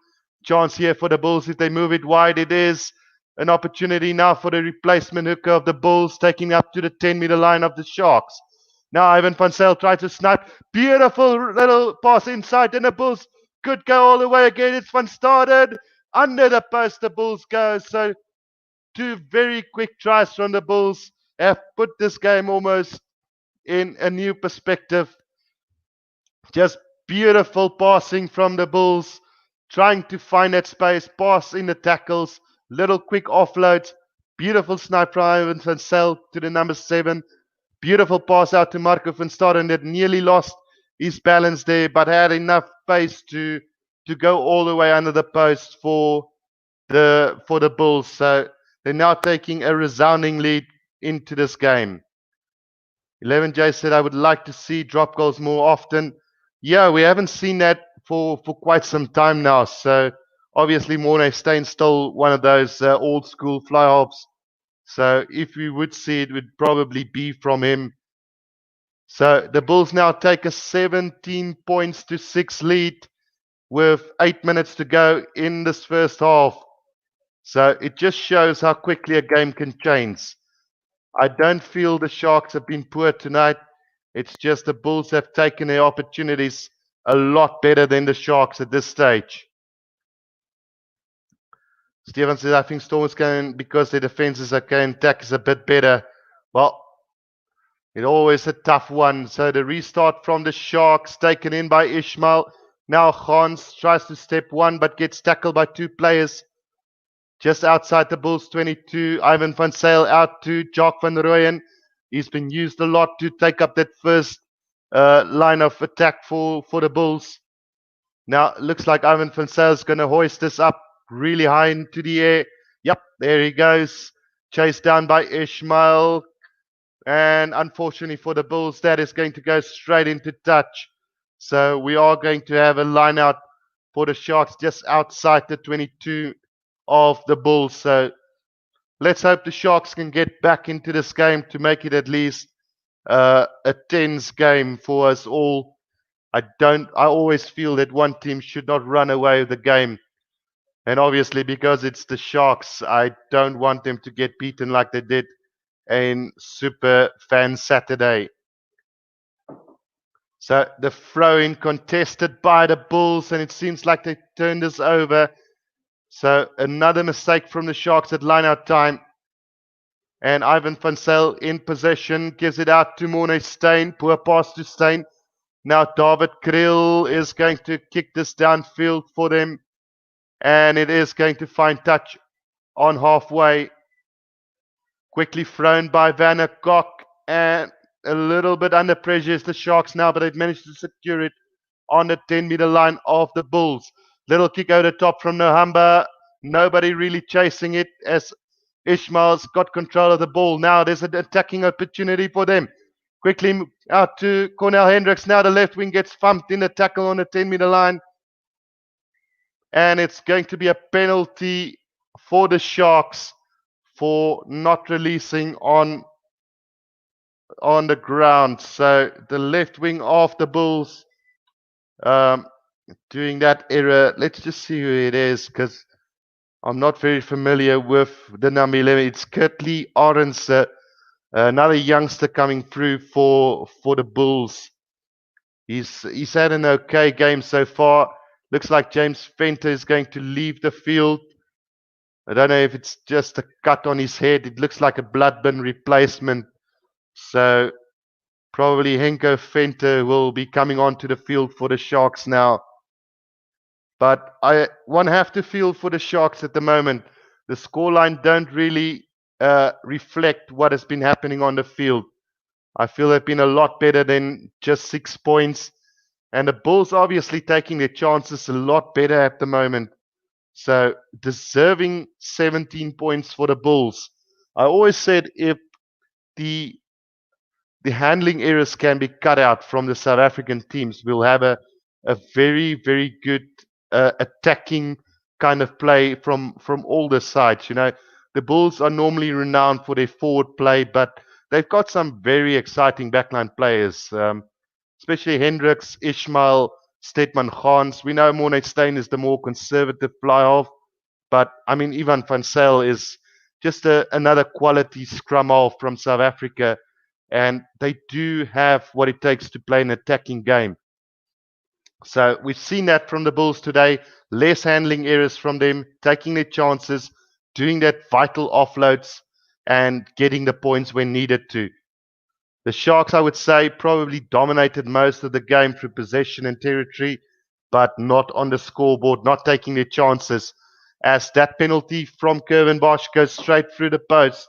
Chance here for the Bulls if they move it wide. It is an opportunity now for the replacement hooker of the Bulls taking up to the 10-meter line of the Sharks. Now Ivan van Zyl tries to snipe. Beautiful little pass inside and the Bulls could go all the way again. It's Van Staden. Under the post the Bulls go. So 2 very quick tries from the Bulls have put this game almost in a new perspective. Just beautiful passing from the Bulls, trying to find that space, pass in the tackles, little quick offloads, beautiful snipe from Ivan van Zyl to the number 7, beautiful pass out to Marco van Staden that nearly lost his balance there, but had enough pace to go all the way under the post for the Bulls. So they're now taking a resounding lead into this game. 11J said, I would like to see drop goals more often. Yeah, we haven't seen that for quite some time now. So obviously Morne Steyn's still one of those old school fly halves. So if we would see it, would probably be from him. So the Bulls now take a 17 points to 6 lead with 8 minutes to go in this first half. So it just shows how quickly a game can change. I don't feel the Sharks have been poor tonight. It's just the Bulls have taken their opportunities a lot better than the Sharks at this stage. Stephan says, I think Storm is going because their defense is okay and attack is a bit better. Well, it's always a tough one. So the restart from the Sharks taken in by Ishmael. Now Gans tries to step one but gets tackled by 2 players. Just outside the Bulls 22, Ivan van Zyl out to Jock van Rooyen. He's been used a lot to take up that first line of attack for the Bulls. Now, looks like Ivan van Zyl is going to hoist this up really high into the air. Yep, there he goes. Chased down by Ishmael. And unfortunately for the Bulls, that is going to go straight into touch. So we are going to have a line out for the Sharks just outside the 22 of the Bulls. So let's hope the Sharks can get back into this game to make it at least a tense game for us all. I always feel that one team should not run away with the game. And obviously because it's the Sharks, I don't want them to get beaten like they did in Super Fan Saturday. So the throw-in contested by the Bulls, and it seems like they turned this over. So another mistake from the Sharks at line-out time. And Ivan van Zyl in possession, gives it out to Morne Steyn. Poor pass to Steyn. Now David Kriel is going to kick this downfield for them. And it is going to find touch on halfway. Quickly thrown by Van der Kok. And a little bit under pressure is the Sharks now, but they've managed to secure it on the 10-meter line of the Bulls. Little kick over the top from Nohamba. Nobody really chasing it as Ishmael's got control of the ball. Now there's an attacking opportunity for them. Quickly out to Cornel Hendricks. Now the left wing gets thumped in the tackle on the 10-meter line. And it's going to be a penalty for the Sharks for not releasing on the ground. So the left wing of the Bulls doing that error. Let's just see who it is because I'm not very familiar with the number 11. It's Kurtley Arendse, another youngster coming through for the Bulls. He's had an okay game so far. Looks like James Venter is going to leave the field. I don't know if it's just a cut on his head. It looks like a blood bin replacement. So probably Henko Venter will be coming onto the field for the Sharks now. But one have to feel for the Sharks at the moment. The scoreline don't really reflect what has been happening on the field. I feel they've been a lot better than just 6 points. And the Bulls obviously taking their chances a lot better at the moment. So deserving 17 points for the Bulls. I always said if the handling errors can be cut out from the South African teams, we'll have a very, very good attacking kind of play from all the sides. You know, the Bulls are normally renowned for their forward play, but they've got some very exciting backline players, especially Hendricks, Ishmael, Stedman Gans. We know Morne Steyn is the more conservative fly-half, but I mean, Ivan van Zyl is just another quality scrum half from South Africa, and they do have what it takes to play an attacking game. So we've seen that from the Bulls today. Less handling errors from them, taking their chances, doing that vital offloads, and getting the points when needed to. The Sharks, I would say, probably dominated most of the game through possession and territory, but not on the scoreboard, not taking their chances, as that penalty from Curvin Bosch goes straight through the post.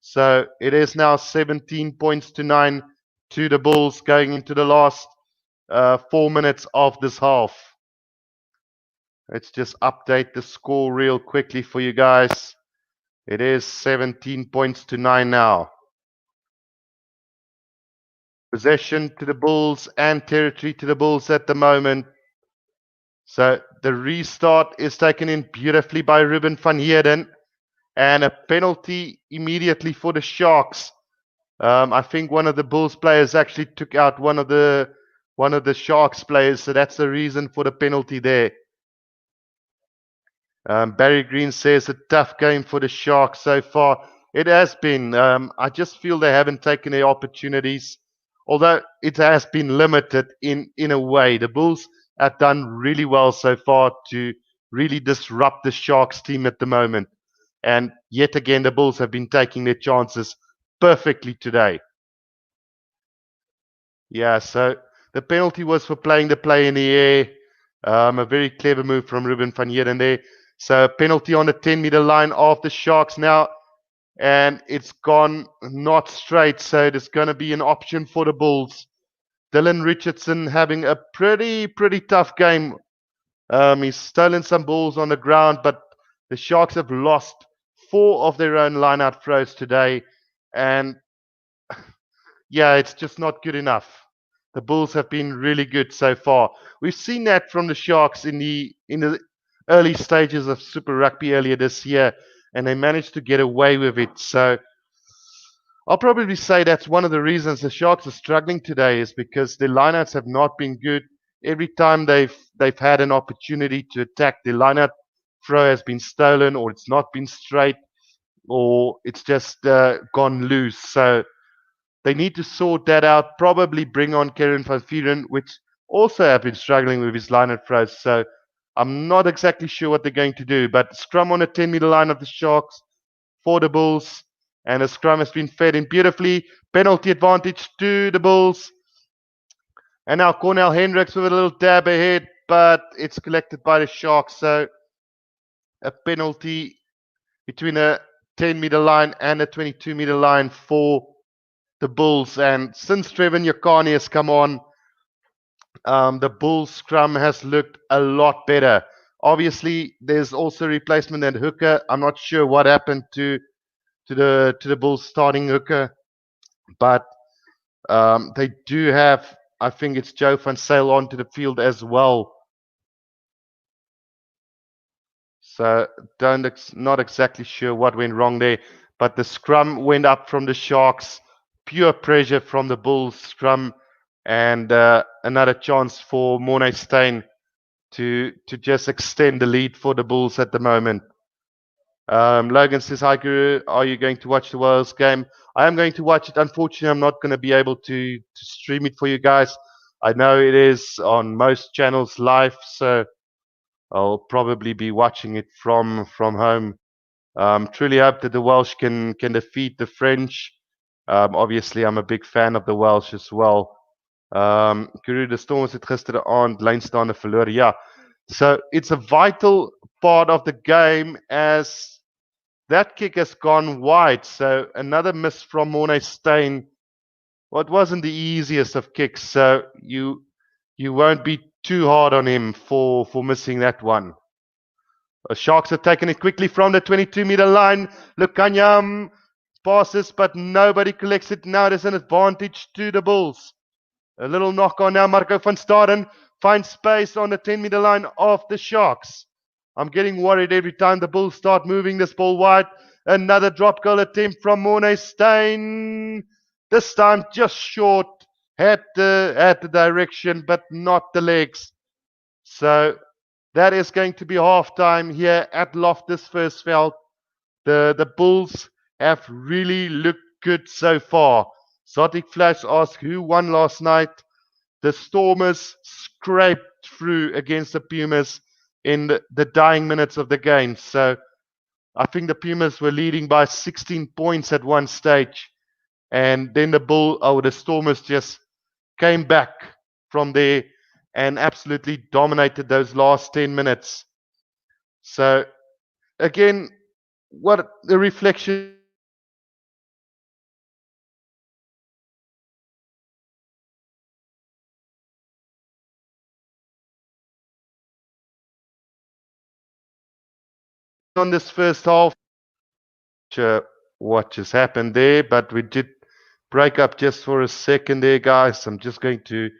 So it is now 17 points to 9 to the Bulls going into the last 4 minutes of this half. Let's just update the score real quickly for you guys. It is 17 points to 9 now. Possession to the Bulls and territory to the Bulls at the moment. So the restart is taken in beautifully by Ruben van Heerden, and a penalty immediately for the Sharks. I think one of the Bulls players actually took out one of the Sharks players, so that's the reason for the penalty there. Barry Green says a tough game for the Sharks so far. It has been. I just feel they haven't taken their opportunities, although it has been limited in a way. The Bulls have done really well so far to really disrupt the Sharks team at the moment. And yet again, the Bulls have been taking their chances perfectly today. Yeah, so the penalty was for playing the play in the air. A very clever move from Ruben van Heerden there. So penalty on the 10-meter line of the Sharks now. And it's gone not straight, so there's going to be an option for the Bulls. Dylan Richardson having a pretty tough game. He's stolen some balls on the ground, but the Sharks have lost 4 of their own line-out throws today. And yeah, it's just not good enough. The Bulls have been really good so far. We've seen that from the Sharks in the early stages of Super Rugby earlier this year, and they managed to get away with it. So I'll probably say that's one of the reasons the Sharks are struggling today, is because their lineouts have not been good. Every time they've had an opportunity to attack, the lineout throw has been stolen, or it's not been straight, or it's just gone loose. So they need to sort that out, probably bring on Kieran van Vuuren, which also have been struggling with his line-out throws. So I'm not exactly sure what they're going to do. But scrum on the 10-meter line of the Sharks for the Bulls. And the scrum has been fed in beautifully. Penalty advantage to the Bulls. And now Cornell Hendricks with a little dab ahead, but it's collected by the Sharks. So a penalty between a 10-meter line and a 22-meter line for the Bulls. And since Trevor Nyakane has come on, the Bulls scrum has looked a lot better. Obviously, there's also replacement at hooker. I'm not sure what happened to the Bulls starting hooker, but they do have, I think it's Joe van Zyl onto the field as well. So not exactly sure what went wrong there, but the scrum went up from the Sharks. Pure pressure from the Bulls scrum, and another chance for Morne Steyn to just extend the lead for the Bulls at the moment. Logan says, "Hi Guru, are you going to watch the Wales game?" I am going to watch it. Unfortunately, I'm not going to be able to stream it for you guys. I know it is on most channels live, so I'll probably be watching it from home. Truly hope that the Welsh can defeat the French. Obviously, I'm a big fan of the Welsh as well. Guru, de Stormers het gisteraand lynstaande verloor. Ja. So it's a vital part of the game, as that kick has gone wide. So another miss from Morne Steyn. Well, it wasn't the easiest of kicks, so you won't be too hard on him for missing that one. The Sharks are taking it quickly from the 22-meter line. Lukanyam passes, but nobody collects it. Now there's an advantage to the Bulls. A little knock on now. Marco van Staden finds space on the 10-meter line of the Sharks. I'm getting worried every time the Bulls start moving this ball wide. Another drop goal attempt from Morne Steyn. This time just short. Had the direction, but not the legs. So that is going to be half time here at Loftus Versfeld. The Bulls have really looked good so far. Zotic Flash asked who won last night. The Stormers scraped through against the Pumas in the dying minutes of the game. So I think the Pumas were leading by 16 points at one stage. And then the Stormers just came back from there and absolutely dominated those last 10 minutes. So again, what the reflection on this first half, what just happened there, but we did break up just for a second there, guys. I'm just going to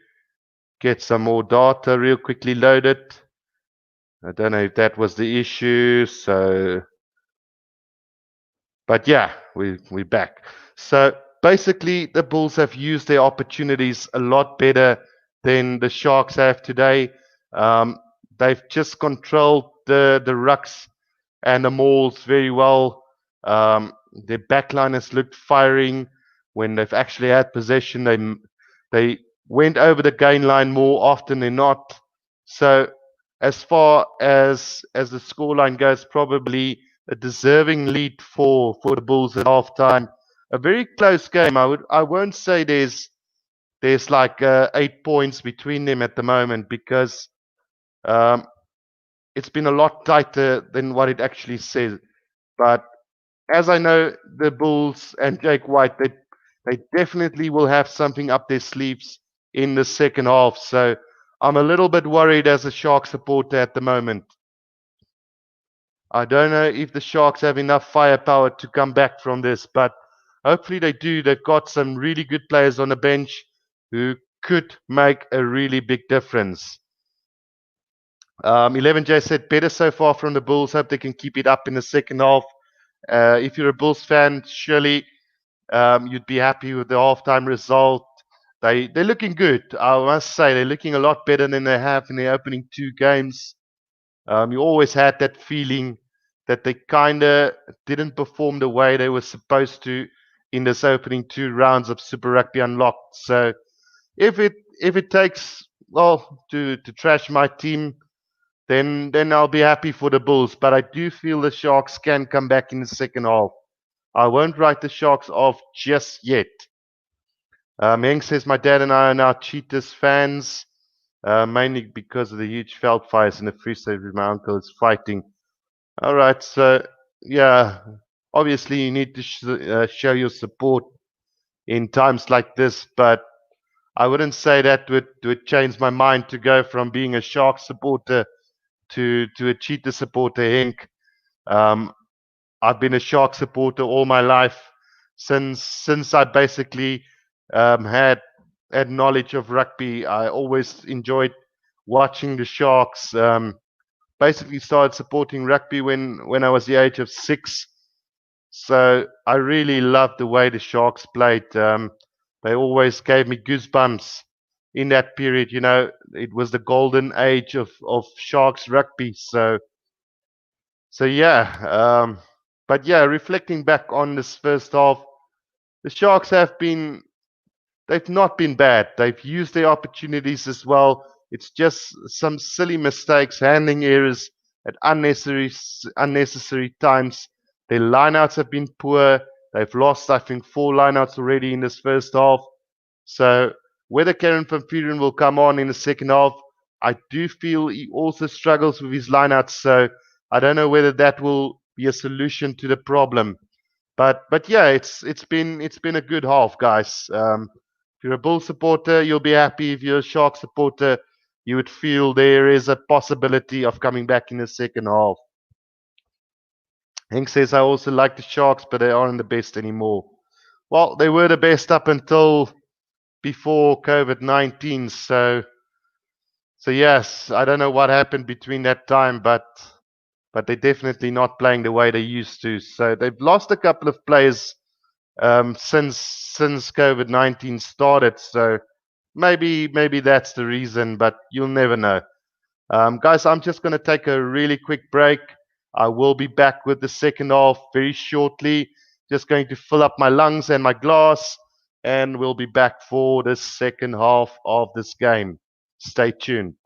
get some more data real quickly loaded. I don't know if that was the issue, so but yeah, we're back. So basically the Bulls have used their opportunities a lot better than the Sharks have today. They've just controlled the rucks and the mauls very well. Their backline has looked firing when they've actually had possession. They went over the gain line more often than not. So as far as the scoreline goes, probably a deserving lead for the Bulls at halftime. A very close game. I won't say there's like 8 points between them at the moment because um, it's been a lot tighter than what it actually says. But as I know, the Bulls and Jake White, they definitely will have something up their sleeves in the second half. So I'm a little bit worried as a Shark supporter at the moment. I don't know if the Sharks have enough firepower to come back from this, but hopefully they do. They've got some really good players on the bench who could make a really big difference. 11J said better so far from the Bulls. Hope they can keep it up in the second half. If you're a Bulls fan, surely you'd be happy with the halftime result. They're looking good. I must say they're looking a lot better than they have in the opening two games. You always had that feeling that they kind of didn't perform the way they were supposed to in this opening two rounds of Super Rugby Unlocked. So if it takes to trash my team, then I'll be happy for the Bulls. But I do feel the Sharks can come back in the second half. I won't write the Sharks off just yet. Meng says my dad and I are now Cheetahs fans. Mainly because of the huge veld fires in the Free State where my uncle is fighting. All right, so yeah, obviously you need to show your support in times like this, but I wouldn't say that would change my mind to go from being a Shark supporter to a Cheetah supporter, Henk. I've been a Shark supporter all my life since I basically had knowledge of rugby. I always enjoyed watching the Sharks. Basically started supporting rugby when I was the age of 6. So I really loved the way the Sharks played. They always gave me goosebumps in that period. You know, it was the golden age of Sharks rugby. So yeah. But yeah, reflecting back on this first half, the Sharks they've not been bad. They've used their opportunities as well. It's just some silly mistakes, handling errors at unnecessary times. Their lineouts have been poor. They've lost, I think, 4 lineouts already in this first half. So whether Karen van Vuuren will come on in the second half, I do feel he also struggles with his lineouts. So I don't know whether that will be a solution to the problem. But yeah, it's been a good half, guys. If you're a Bull supporter, you'll be happy. If you're a Shark supporter, you would feel there is a possibility of coming back in the second half. Hank says, I also like the Sharks, but they aren't the best anymore. Well, they were the best up until before COVID-19. So yes, I don't know what happened between that time, but but they're definitely not playing the way they used to. So they've lost a couple of players since COVID-19 started. So maybe that's the reason, but you'll never know. Guys, I'm just going to take a really quick break. I will be back with the second half very shortly. Just going to fill up my lungs and my glass, and we'll be back for the second half of this game. Stay tuned.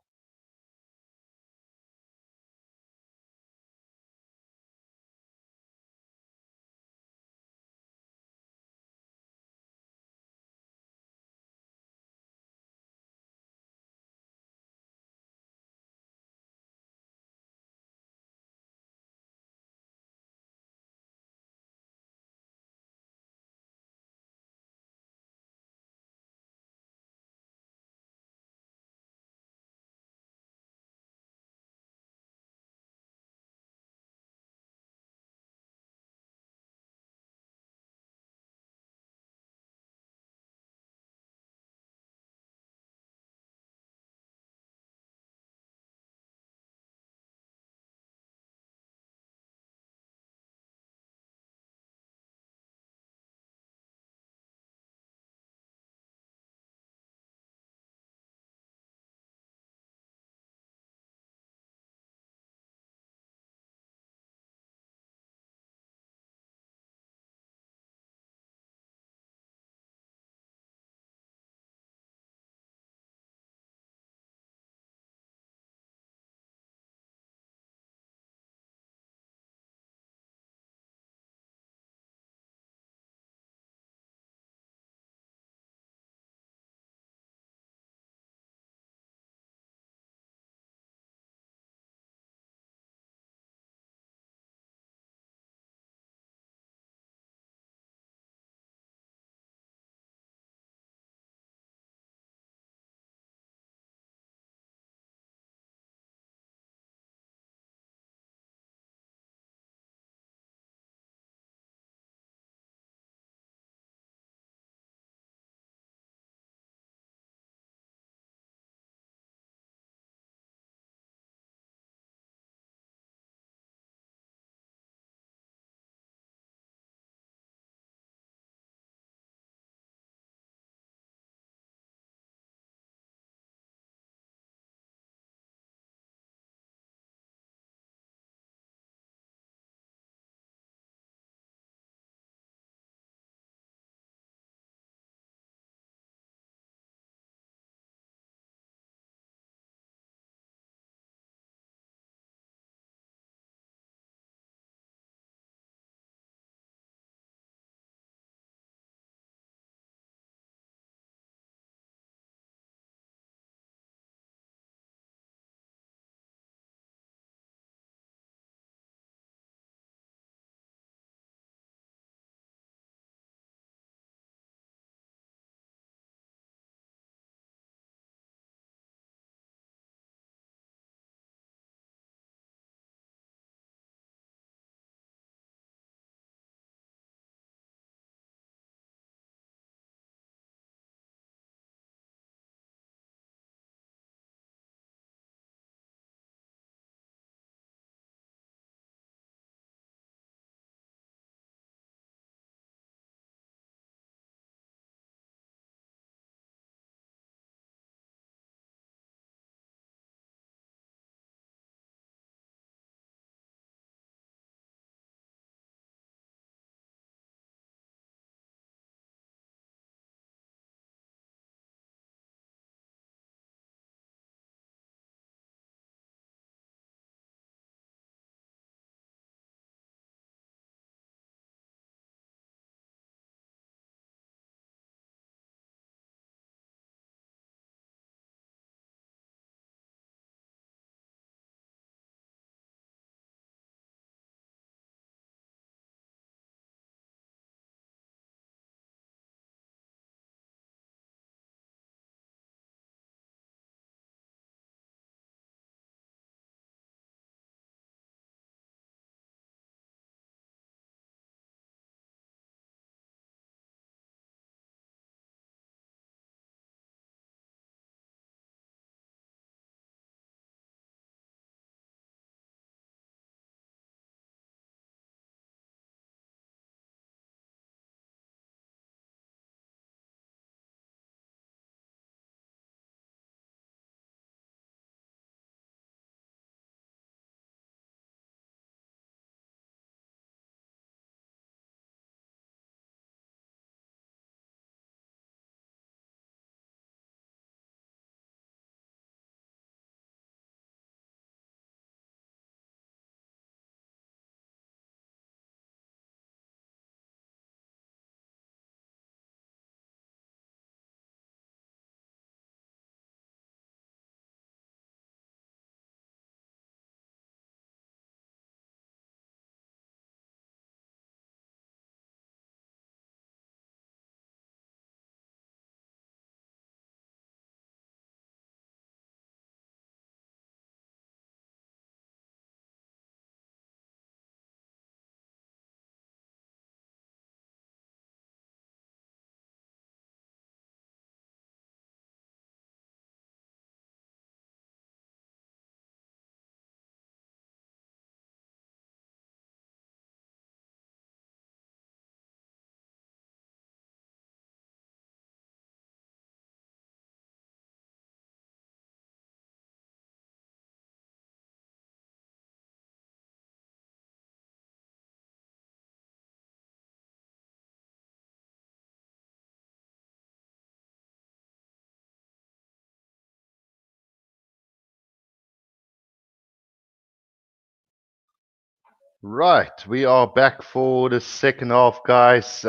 Right, we are back for the second half, guys.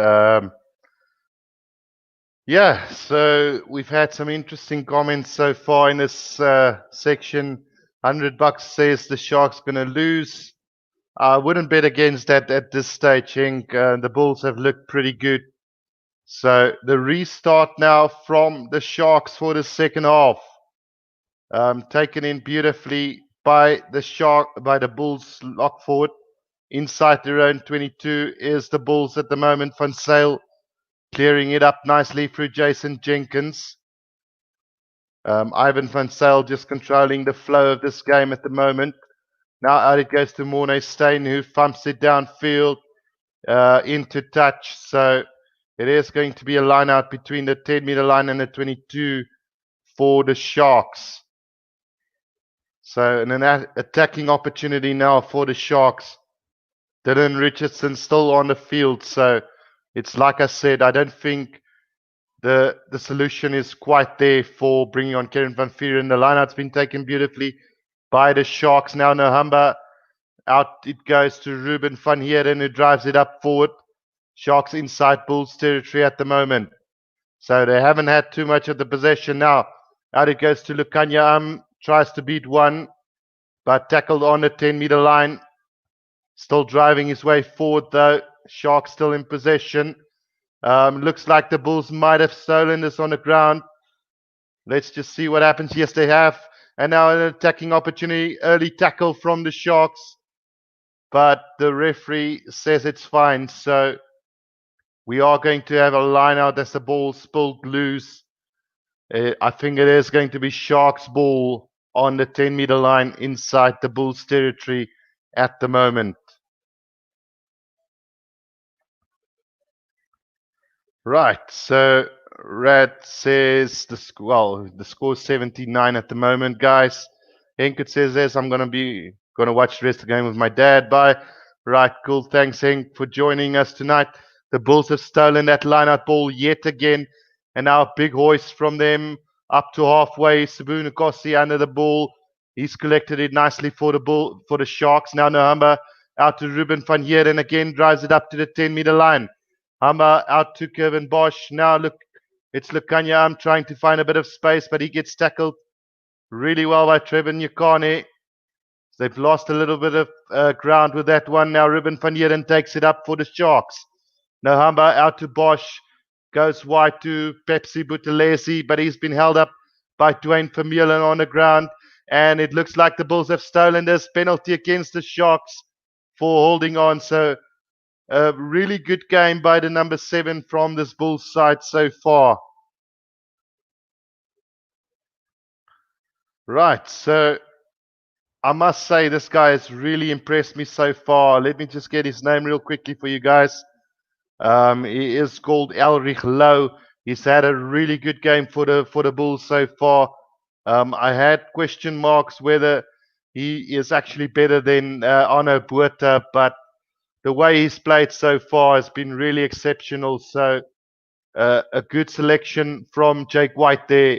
Yeah, so we've had some interesting comments so far in this section. $100 says the Sharks gonna lose. I wouldn't bet against that at this stage, Henk. The Bulls have looked pretty good. So the restart now from the Sharks for the second half, taken in beautifully by the Bulls lock forward. Inside their own 22 is the Bulls at the moment. Van Sale clearing it up nicely through Jason Jenkins. Ivan Van Sale just controlling the flow of this game at the moment. Now out it goes to Morne Steyn, who thumps it downfield into touch. So it is going to be a line out between the 10-meter line and the 22 for the Sharks. So an attacking opportunity now for the Sharks. Dylan Richardson still on the field. So it's like I said, I don't think the solution is quite there for bringing on Kieran van Vuuren. The lineout's been taken beautifully by the Sharks. Now Nohamba, out it goes to Ruben van Heerden, who drives it up forward. Sharks inside Bulls territory at the moment. So they haven't had too much of the possession now. Out it goes to Lukanya. Tries to beat one, but tackled on the 10-meter line. Still driving his way forward though. Sharks still in possession. Looks like the Bulls might have stolen this on the ground. Let's just see what happens. Yes, they have. And now an attacking opportunity. Early tackle from the Sharks. But the referee says it's fine. So we are going to have a line out as the ball spilled loose. I think it is going to be Sharks ball on the 10-meter line inside the Bulls territory at the moment. Right, so Rad says the score is 79 at the moment, guys. Henk says this. I'm gonna watch the rest of the game with my dad. Bye. Right, cool. Thanks, Henk, for joining us tonight. The Bulls have stolen that lineout ball yet again, and now a big hoist from them up to halfway. Sabu Nkosi under the ball. He's collected it nicely for the Sharks. Now Nohamba out to Ruben van Heerden again, drives it up to the 10-meter line. Hummer out to Kevin Bosch. Now look, it's Lukanya. I'm trying to find a bit of space, but he gets tackled really well by Trevor Nyakane. They've lost a little bit of ground with that one. Now Ruben van Heerden takes it up for the Sharks. Now Humber out to Bosch. Goes wide to Phepsi Buthelezi, but he's been held up by Dwayne Vermeulen on the ground. And it looks like the Bulls have stolen this penalty against the Sharks for holding on. So a really good game by the number 7 from this Bulls side so far. Right, so I must say this guy has really impressed me so far. Let me just get his name real quickly for you guys. He is called Elrich Low. He's had a really good game for the Bulls so far. I had question marks whether he is actually better than Arno Buerta, but the way he's played so far has been really exceptional. So a good selection from Jake White there,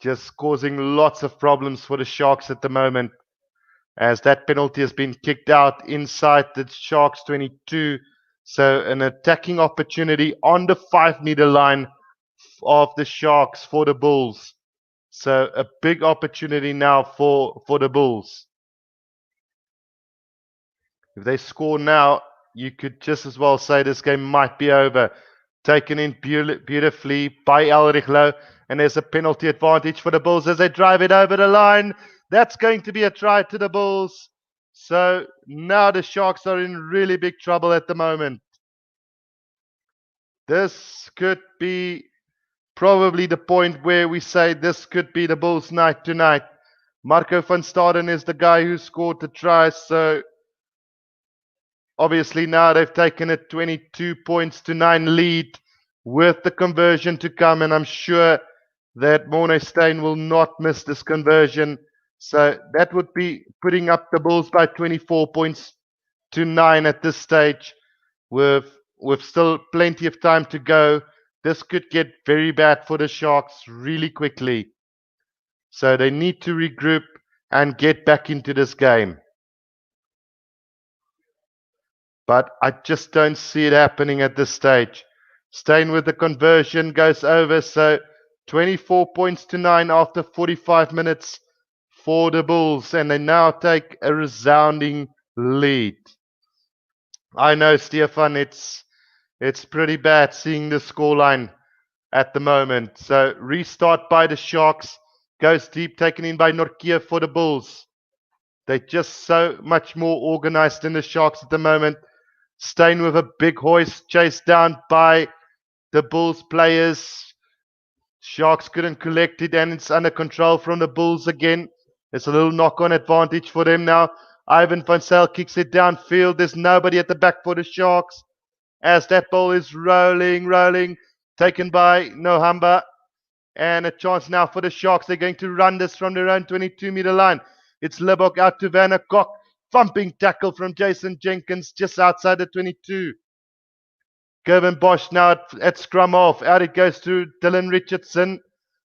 just causing lots of problems for the Sharks at the moment, as that penalty has been kicked out inside the Sharks 22. So an attacking opportunity on the 5-meter line of the Sharks for the Bulls. So a big opportunity now for the Bulls. If they score now, you could just as well say this game might be over. Taken in beautifully by Elrich Low, and there's a penalty advantage for the Bulls as they drive it over the line. That's going to be a try to the Bulls. So now the Sharks are in really big trouble at the moment. This could be probably the point where we say this could be the Bulls' night tonight. Marco van Staden is the guy who scored the try, so obviously now they've taken a 22 points to 9 lead with the conversion to come, and I'm sure that Morne Steyn will not miss this conversion. So that would be putting up the Bulls by 24 points to 9 at this stage, with still plenty of time to go. This could get very bad for the Sharks really quickly. So they need to regroup and get back into this game. but I just don't see it happening at this stage. Staying with the conversion goes over, so 24 points to 9 after 45 minutes for the Bulls, and they now take a resounding lead. I know, Stephan, it's pretty bad seeing the scoreline at the moment. So restart by the Sharks, goes deep, taken in by Nche for the Bulls. They're just so much more organized than the Sharks at the moment. Staying with a big hoist, chased down by the Bulls players. Sharks couldn't collect it, and it's under control from the Bulls again. It's a little knock-on advantage for them now. Ivan van Zyl kicks it downfield. There's nobody at the back for the Sharks. As that ball is rolling, taken by Nohamba. And a chance now for the Sharks. They're going to run this from their own 22-meter line. It's Lebok out to Van Kok. Thumping tackle from Jason Jenkins just outside the 22. Kevin Bosch now at scrum half. Out it goes to Dylan Richardson.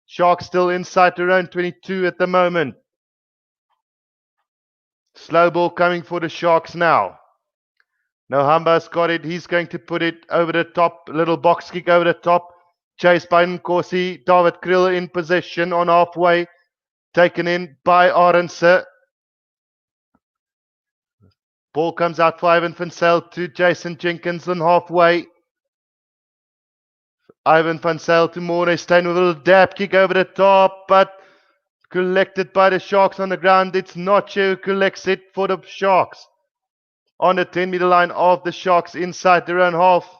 Sharks still inside their own 22 at the moment. Slow ball coming for the Sharks now. Nohamba's got it. He's going to put it over the top. Little box kick over the top. Chased by Nkosi. David Krill in possession on halfway. Taken in by Arendse. Ball comes out for Ivan van Zyl to Jason Jenkins on halfway. Ivan van Zyl to Mornay Steyn with a little dab kick over the top, but collected by the Sharks on the ground. It's Nche who collects it for the Sharks. On the 10-meter line of the Sharks inside their own half.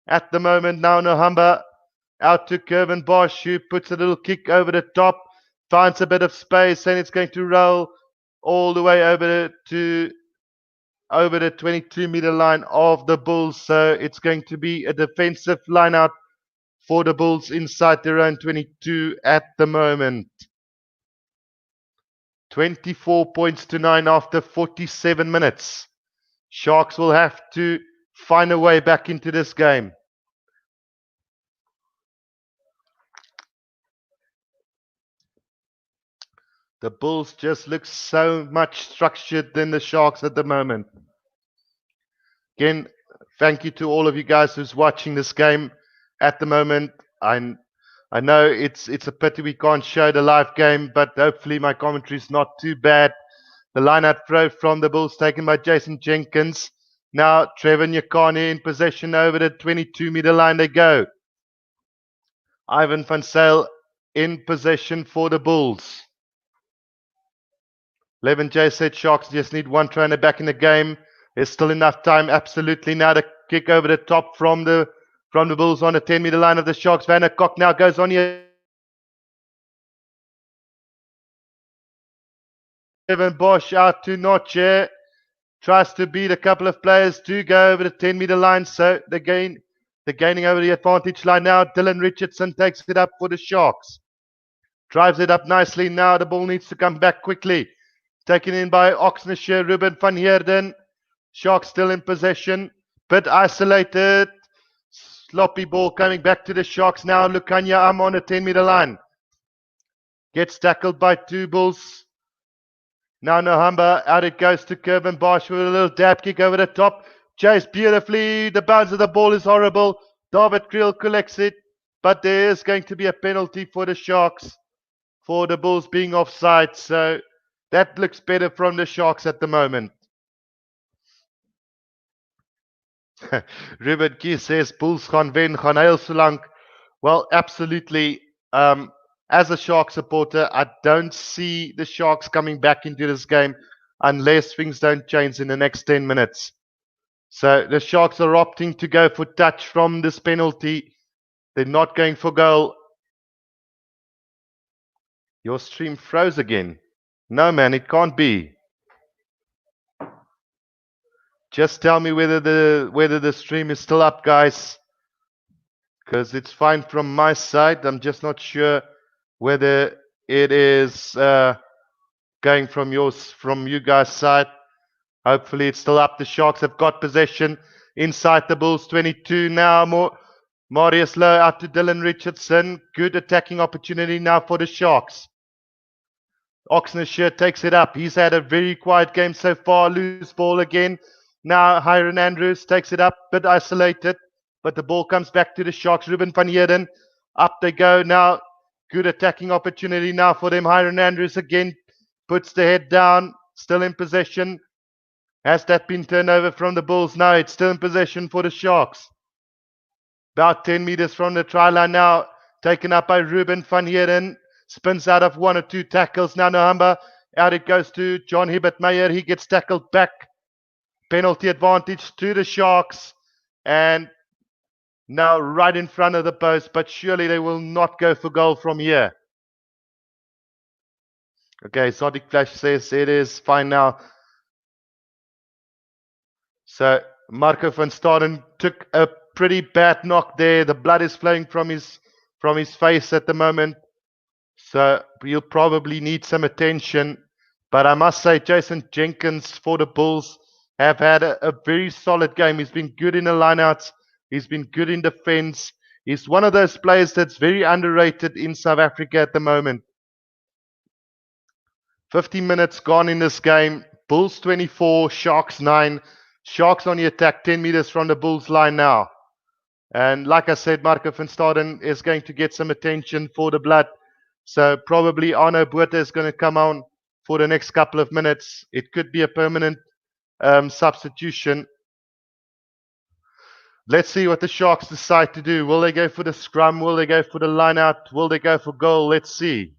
At the moment now Nohamba out to Kevin Bosch, who puts a little kick over the top, finds a bit of space, and it's going to roll all the way over the 22-meter line of the Bulls. So it's going to be a defensive line out for the Bulls inside their own 22 at the moment. 24 points to 9 after 47 minutes. Sharks will have to find a way back into this game. The Bulls just look so much structured than the Sharks at the moment. Again, thank you to all of you guys who's watching this game at the moment. I know it's a pity we can't show the live game, but hopefully my commentary is not too bad. The line-out throw from the Bulls taken by Jason Jenkins. Now Trevor Nyakane in possession over the 22-meter line they go. Ivan van Zyl in possession for the Bulls. 11J said Sharks just need one trainer back in the game. There's still enough time, absolutely. Now the kick over the top from the Bulls on the 10-meter line of the Sharks. Van der Kok now goes on here. Kevin Bosch out to Notshe. Tries to beat a couple of players to go over the 10-meter line. So they're gaining over the advantage line now. Dylan Richardson takes it up for the Sharks. Drives it up nicely. Now the ball needs to come back quickly. Taken in by Nche, Ruben van Heerden. Sharks still in possession. Bit isolated. Sloppy ball coming back to the Sharks now. Lukanya on the 10-meter line. Gets tackled by two Bulls. Now Nohamba, out it goes to Kevin Bosch with a little dab kick over the top. Chased beautifully. The bounce of the ball is horrible. David Krill collects it. But there is going to be a penalty for the Sharks for the Bulls being offside. So that looks better from the Sharks at the moment. Ruben Key says Bulls gaan wen, gaan heel so lank. Well, absolutely. As a Shark supporter, I don't see the Sharks coming back into this game unless things don't change in the next 10 minutes. So the Sharks are opting to go for touch from this penalty. They're not going for goal. Your stream froze again. No, man, it can't be. Just tell me whether the stream is still up, guys, because it's fine from my side. I'm just not sure whether it is going from you guys' side. Hopefully it's still up. The Sharks have got possession inside the Bulls 22 now. Marius Lowe out to Dylan Richardson. Good attacking opportunity now for the Sharks. Nche takes it up. He's had a very quiet game so far. Loose ball again. Now Hyron Andrews takes it up, bit isolated, but the ball comes back to the Sharks. Ruben van Heerden, up they go now. Good attacking opportunity now for them. Hyron Andrews again puts the head down, still in possession. Has that been turned over from the Bulls? No, it's still in possession for the Sharks. About 10 meters from the try line now, taken up by Ruben van Heerden. Spins out of one or two tackles. Now Nohamba, out it goes to John Hibbert Meyer. He gets tackled back. Penalty advantage to the Sharks. And now right in front of the post, but surely they will not go for goal from here. Okay, Sonic Flash says it is fine now. So Marco van Staden took a pretty bad knock there. The blood is flowing from his face at the moment. So he'll probably need some attention. But I must say, Jason Jenkins for the Bulls have had a very solid game. He's been good in the lineouts. He's been good in defense. He's one of those players that's very underrated in South Africa at the moment. 15 minutes gone in this game. Bulls 24, Sharks 9. Sharks on the attack 10 meters from the Bulls line now. And like I said, Marco van Staden is going to get some attention for the blood. So probably Arno Botha is going to come on for the next couple of minutes. It could be a permanent substitution. Let's see what the Sharks decide to do. Will they go for the scrum? Will they go for the line out? Will they go for goal? Let's see.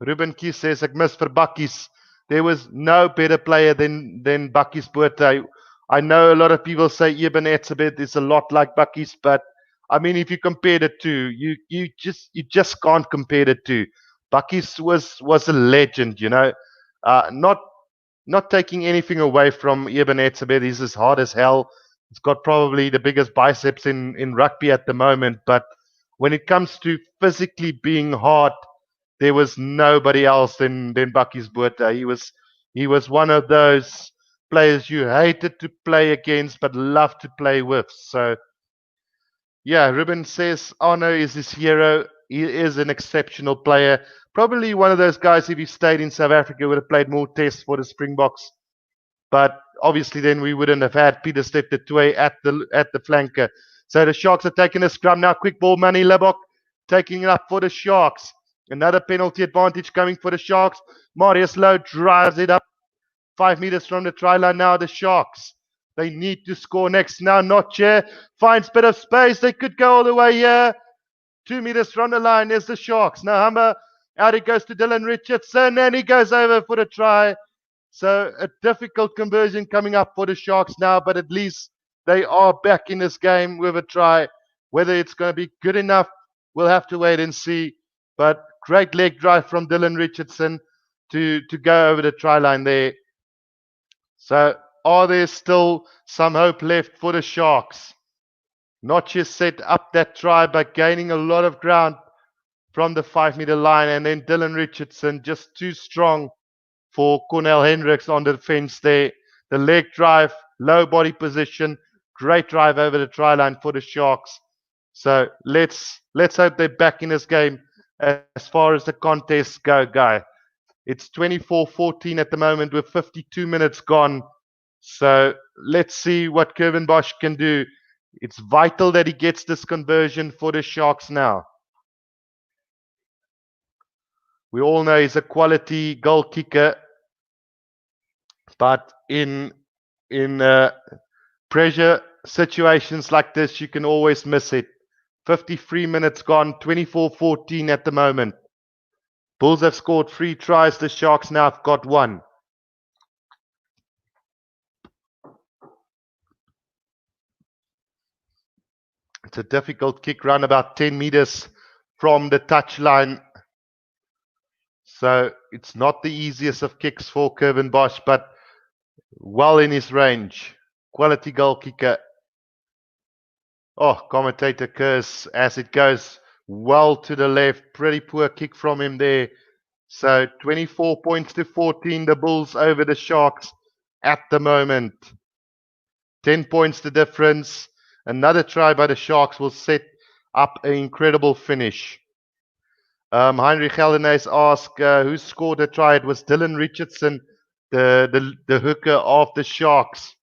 Ruben Kies says, ek mis vir Bakkies. There was no better player than Bakkies Botha. I know a lot of people say Eben Etzebeth is a lot like Bakkies, but I mean, if you compare the two, you just can't compare the two. Bakkies was a legend, you know. Not taking anything away from Eben Etzebeth. He's as hard as hell. He's got probably the biggest biceps in rugby at the moment. But when it comes to physically being hard, there was nobody else than Bakkies Botha. He was one of those players you hated to play against but loved to play with. So, yeah, Ruben says Arno is his hero. He is an exceptional player. Probably one of those guys, if he stayed in South Africa, would have played more tests for the Springboks. But obviously then we wouldn't have had Peter Step de Toit at the flanker. So the Sharks are taking a scrum now. Quick ball, Manny Lebok taking it up for the Sharks. Another penalty advantage coming for the Sharks. Marius Lowe drives it up 5 meters from the try line now. The Sharks, they need to score next. Now Notche finds a bit of space. They could go all the way here. 2 meters from the line. There's the Sharks. Now Humber, out it goes to Dylan Richardson, and he goes over for the try. So a difficult conversion coming up for the Sharks now, but at least they are back in this game with a try. Whether it's going to be good enough, we'll have to wait and see. But great leg drive from Dylan Richardson to go over the try line there. So are there still some hope left for the Sharks? Notshe set up that try by gaining a lot of ground from the 5 meter line, and then Dylan Richardson just too strong for Cornel Hendricks on the defense there. The leg drive, low body position, great drive over the try line for the Sharks. So let's hope they're back in this game as far as the contests go, Guy. It's 24-14 at the moment with 52 minutes gone. So let's see what Kevin Bosch can do. It's vital that he gets this conversion for the Sharks now. We all know he's a quality goal kicker, but in pressure situations like this, you can always miss it. 53 minutes gone, 24-14 at the moment. Bulls have scored 3 tries. The Sharks now have got 1. It's a difficult kick, run about 10 meters from the touchline. So it's not the easiest of kicks for Kevin Bosch, but well in his range. Quality goal kicker. Oh, commentator curse as it goes well to the left. Pretty poor kick from him there. So 24 points to 14, the Bulls over the Sharks at the moment. 10 points the difference. Another try by the Sharks will set up an incredible finish. Heinrich Geldenhuis asked who scored the try. It was Dylan Richardson, the hooker of the Sharks.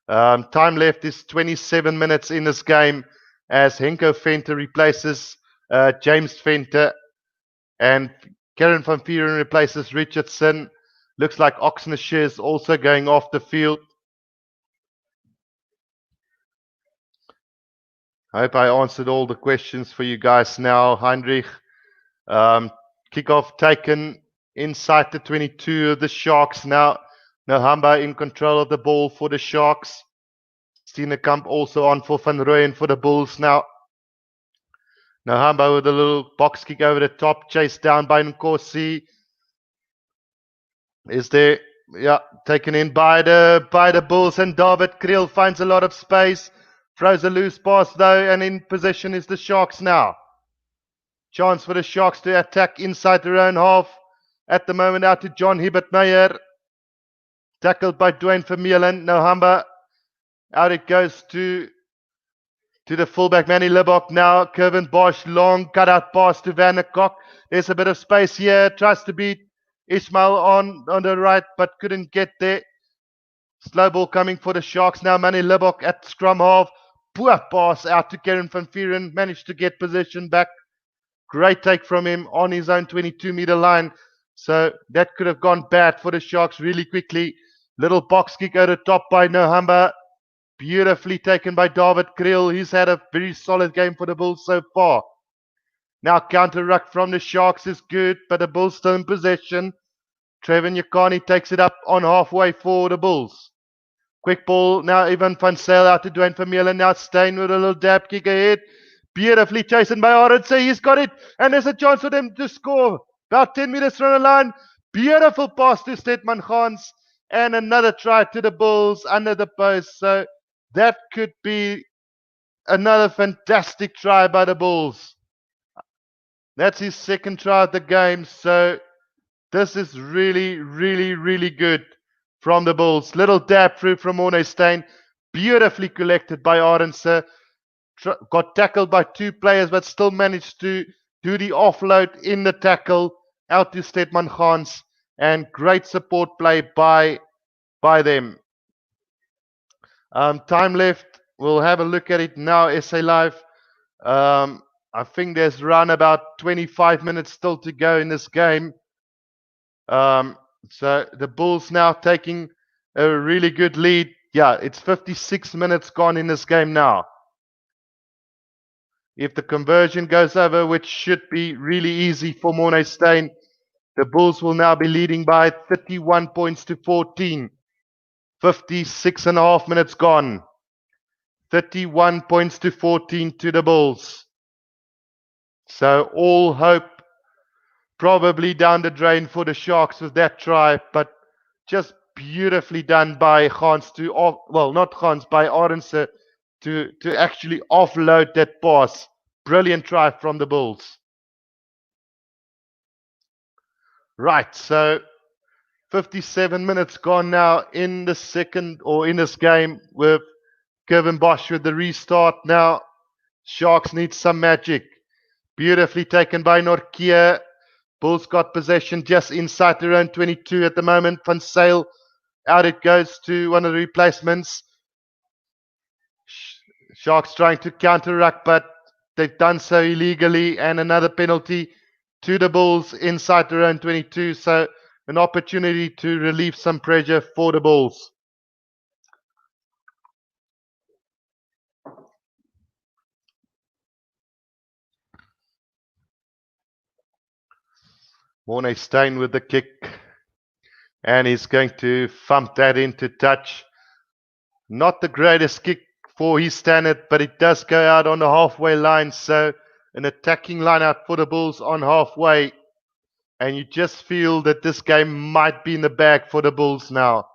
Time left is 27 minutes in this game as Henko Venter replaces James Venter and Karen van Vieren replaces Richardson. Looks like Nche is also going off the field. I hope I answered all the questions for you guys now. Heinrich, kickoff taken inside the 22 of the Sharks now. Nohamba in control of the ball for the Sharks. Steenekamp also on for Van Rooyen for the Bulls now. Nohamba with a little box kick over the top, chased down by Nkosi. Is there, yeah, taken in by the Bulls, and David Kriel finds a lot of space. Throws a loose pass though, and in possession is the Sharks now. Chance for the Sharks to attack inside their own half. At the moment out to John Hibbert Meyer. Tackled by Dwayne Vermeulen. Nohamba. Out it goes to the fullback Manny Libbok now. Kevin Bosch, long cutout pass to Van der Kok. There's a bit of space here. Tries to beat Ismail on the right, but couldn't get there. Slow ball coming for the Sharks now. Manny Libbok at scrum half. Poor pass out to Karen van Vieren. Managed to get position back. Great take from him on his own 22-meter line. So that could have gone bad for the Sharks really quickly. Little box kick over the top by Nohamba. Beautifully taken by David Kriel. He's had a very solid game for the Bulls so far. Now counter ruck from the Sharks is good, but the Bulls still in possession. Trevor Nyakani takes it up on halfway for the Bulls. Quick ball now. Ivan van Zyl out to Dwayne Vermeulen. Now Steyn with a little dab kick ahead. Beautifully chastened by Arendse. He's got it. And there's a chance for them to score. About 10 meters from the line. Beautiful pass to Stephan Gans. And another try to the Bulls under the post. So that could be another fantastic try by the Bulls. That's his second try of the game. So this is really, really, really good from the Bulls. Little dab through from Morné Steyn. Beautifully collected by Arendse. Got tackled by two players, but still managed to do the offload in the tackle out to Stephan Gans, and great support play by them. Time left. We'll have a look at it now. SA Live. I think there's around about 25 minutes still to go in this game. So the Bulls now taking a really good lead. Yeah, it's 56 minutes gone in this game now. If the conversion goes over, which should be really easy for Morné Steyn, the Bulls will now be leading by 31 points to 14. 56 and a half minutes gone. 31 points to 14 to the Bulls. So all hope probably down the drain for the Sharks with that try, but just beautifully done by Gans by Arendse to actually offload that pass. Brilliant try from the Bulls. Right, so 57 minutes gone now in the second, or in this game, with Kevin Bosch with the restart now. Sharks need some magic. Beautifully taken by Nortje. Bulls got possession just inside their own 22 at the moment. Van Zyl, out it goes to one of the replacements. Sharks trying to counter-ruck, but they've done so illegally, and another penalty to the Bulls inside their own 22. So an opportunity to relieve some pressure for the Bulls. Morné Steyn with the kick, and he's going to thump that into touch. Not the greatest kick for his standard, but it does go out on the halfway line. So an attacking lineup for the Bulls on halfway. And you just feel that this game might be in the bag for the Bulls now.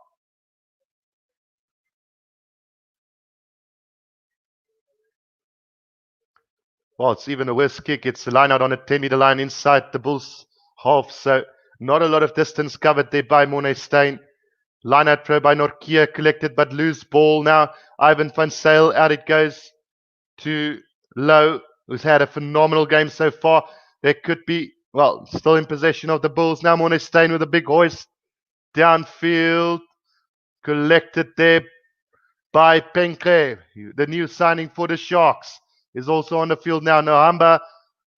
Well, it's even a worse kick. It's a line out on a 10-meter line inside the Bulls half. So not a lot of distance covered there by Morné Steyn. Line out throw by Nortje, collected but loose ball now. Ivan van Zyl, out it goes to Low, who's had a phenomenal game so far. There could be, well, still in possession of the Bulls. Now Morné Steyn with a big hoist. Downfield, collected there by Nche, the new signing for the Sharks, is also on the field now. Nohamba,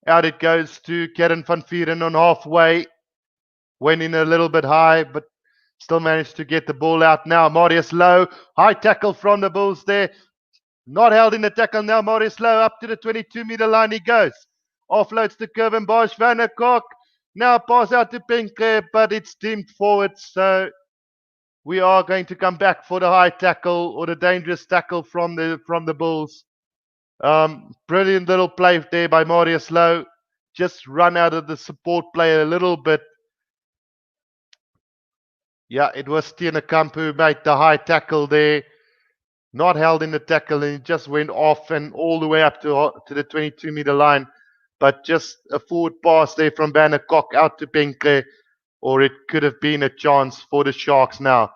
out it goes to Keren van Vieren on halfway. Went in a little bit high, but still managed to get the ball out now. Marius Low, high tackle from the Bulls there. Not held in the tackle now. Marius Low up to the 22-meter line he goes. Offloads to Kevin Bosch. Van der Kok. Now pass out to Nche, but it's deemed forward. So we are going to come back for the high tackle or the dangerous tackle from the Bulls. Brilliant little play there by Marius Low. Just run out of the support play a little bit. Yeah, it was Steenekamp who made the high tackle there. Not held in the tackle, and it just went off and all the way up to the 22-meter line. But just a forward pass there from Van der Kok out to Nche, or it could have been a chance for the Sharks now.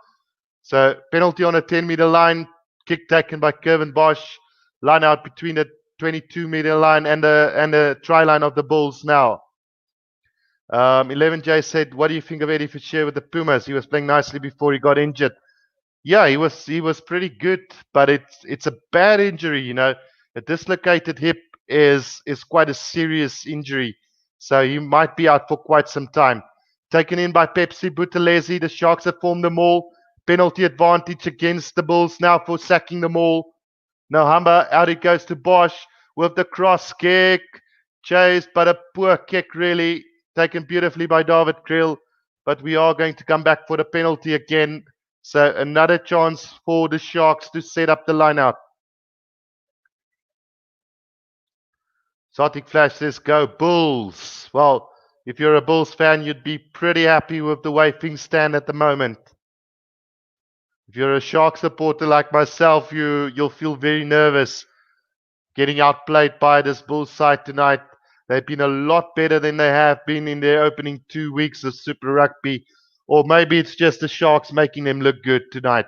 So penalty on the 10-meter line, kick taken by Kevin Bosch, line out between the 22-meter line and the try line of the Bulls now. 11J said, "What do you think of Eddie Fischer with the Pumas? He was playing nicely before he got injured." Yeah, he was pretty good, but it's a bad injury, you know. A dislocated hip is quite a serious injury, so he might be out for quite some time. Taken in by Phepsi, Buthelezi. The Sharks have formed the maul. Penalty advantage against the Bulls now for sacking the maul. Nohamba, out it goes to Bosch with the cross kick. Chased, but a poor kick really. Taken beautifully by David Kriel. But we are going to come back for the penalty again. So another chance for the Sharks to set up the line out. Zotic Flash says, "Go Bulls." Well, if you're a Bulls fan, you'd be pretty happy with the way things stand at the moment. If you're a Shark supporter like myself, you'll feel very nervous getting outplayed by this Bulls side tonight. They've been a lot better than they have been in their opening 2 weeks of Super Rugby. Or maybe it's just the Sharks making them look good tonight.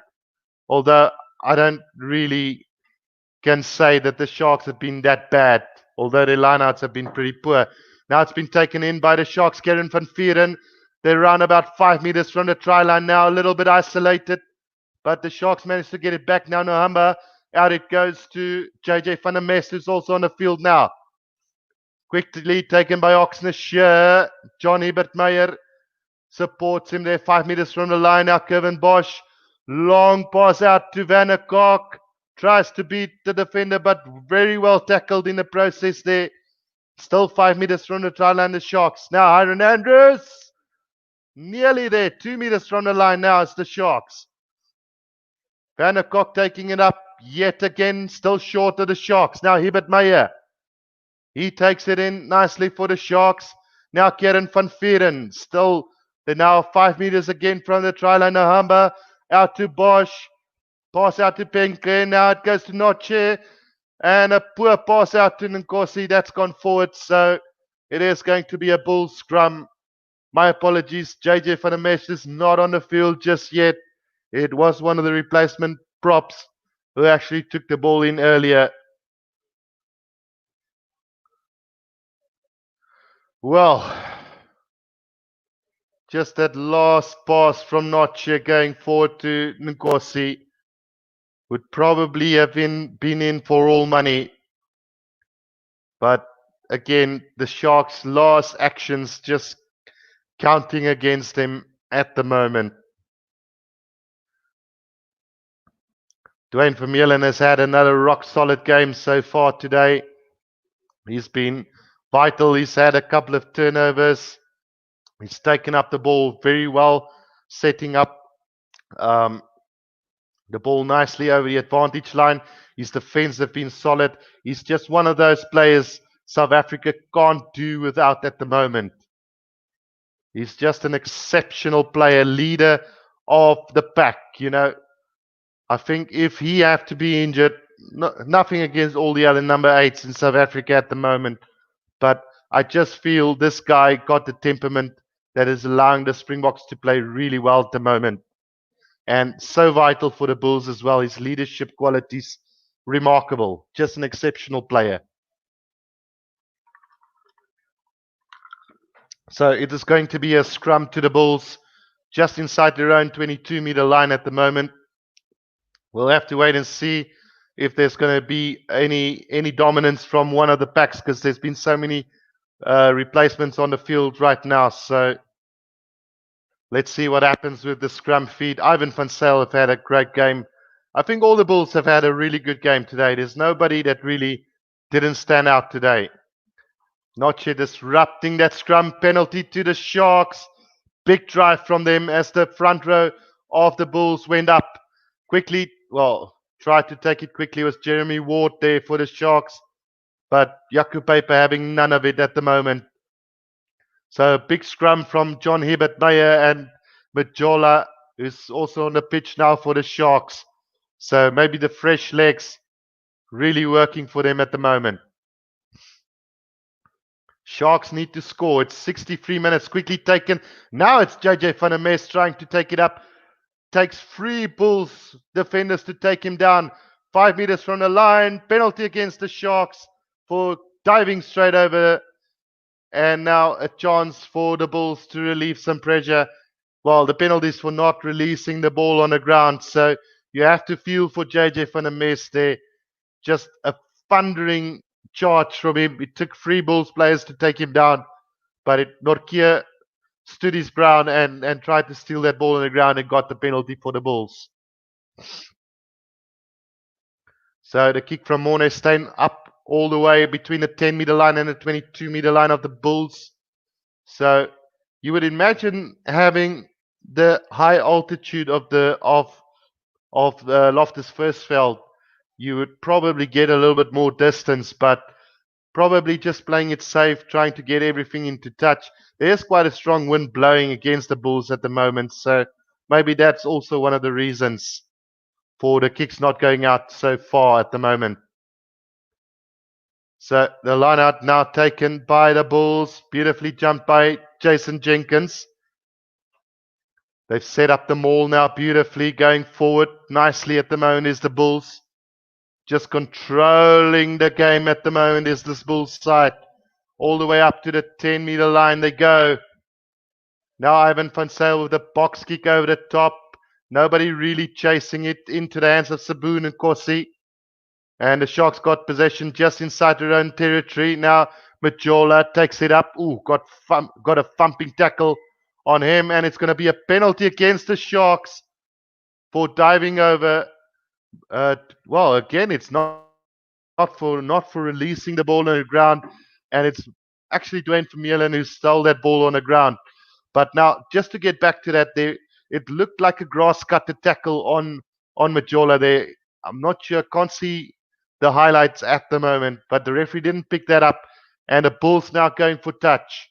Although I don't really can say that the Sharks have been that bad, although their lineouts have been pretty poor. Now it's been taken in by the Sharks, Keren van Vieren. They're around about 5 meters from the try line now, a little bit isolated. But the Sharks managed to get it back now. Nohamba, out it goes to JJ van der Mest, who's also on the field now. Quickly taken by Oxnard. John Hebert Meyer supports him there, 5 meters from the line now. Kevin Bosch, long pass out to Van der Kok. Tries to beat the defender, but very well tackled in the process there. Still 5 meters from the try line, the Sharks. Now Hyron Andrews, nearly there, 2 meters from the line now. It's the Sharks. Van der Kok taking it up yet again, still short of the Sharks. Now Hebert Meyer. He takes it in nicely for the Sharks. Now Keren van Vieren. Still, they're now 5 meters again from the try line. Nohamba out to Bosch. Pass out to Nche. Now it goes to Notshe. And a poor pass out to Nkosi. That's gone forward. So it is going to be a bull scrum. My apologies. JJ van der Mest is not on the field just yet. It was one of the replacement props who actually took the ball in earlier. Well, just that last pass from Notshe going forward to Nkosi would probably have been in for all money. But again, the Sharks' last actions just counting against them at the moment. Dwayne Vermeulen has had another rock-solid game so far today. He's been vital. He's had a couple of turnovers. He's taken up the ball very well, setting up the ball nicely over the advantage line. His defense have been solid. He's just one of those players South Africa can't do without at the moment. He's just an exceptional player, leader of the pack, you know. I think if he have to be injured, nothing against all the other number 8s in South Africa at the moment, but I just feel this guy got the temperament that is allowing the Springboks to play really well at the moment. And so vital for the Bulls as well. His leadership qualities, remarkable. Just an exceptional player. So it is going to be a scrum to the Bulls just inside their own 22-meter line at the moment. We'll have to wait and see if there's going to be any dominance from one of the packs, because there's been so many replacements on the field right now. So let's see what happens with the scrum feed. Ivan van Zyl have had a great game. I think all the Bulls have had a really good game today. There's nobody that really didn't stand out today. Notshe disrupting that scrum, penalty to the Sharks. Big drive from them as the front row of the Bulls went up quickly. Well, tried to take it quickly was Jeremy Ward there for the Sharks, but Jaco Paper having none of it at the moment. So a big scrum from John Hibbert Meyer and Majola, who's also on the pitch now for the Sharks. So maybe the fresh legs really working for them at the moment. Sharks need to score. It's 63 minutes, quickly taken. Now it's JJ van der Merwe trying to take it up. Takes 3 Bulls defenders to take him down. 5 meters from the line. Penalty against the Sharks for diving straight over. And now a chance for the Bulls to relieve some pressure. Well, the penalties for not releasing the ball on the ground. So you have to feel for JJ van der Merwe there. Just a thundering charge from him. It took 3 Bulls players to take him down, but Nortje stood his ground and tried to steal that ball on the ground and got the penalty for the Bulls. So the kick from Mornestein up all the way between the 10-meter line and the 22-meter line of the Bulls. So you would imagine having the high altitude of the Loftus Versfeld, you would probably get a little bit more distance, but probably just playing it safe, trying to get everything into touch. There's quite a strong wind blowing against the Bulls at the moment, so maybe that's also one of the reasons for the kicks not going out so far at the moment. So the line out now taken by the Bulls, beautifully jumped by Jason Jenkins. They've set up the maul now beautifully, going forward nicely at the moment is the Bulls. Just controlling the game at the moment is this Bulls side. All the way up to the 10-meter line they go. Now Ivan van Zyl with a box kick over the top. Nobody really chasing it into the hands of Saboon and Corsi. And the Sharks got possession just inside their own territory. Now Majola takes it up. Ooh, got a thumping tackle on him. And it's going to be a penalty against the Sharks for diving over. Well, again, it's not for releasing the ball on the ground. And it's actually Duane Vermeulen who stole that ball on the ground. But now, just to get back to that, it looked like a grass cutter tackle on Majola there. I'm not sure, can't see the highlights at the moment, but the referee didn't pick that up. And the Bulls now going for touch.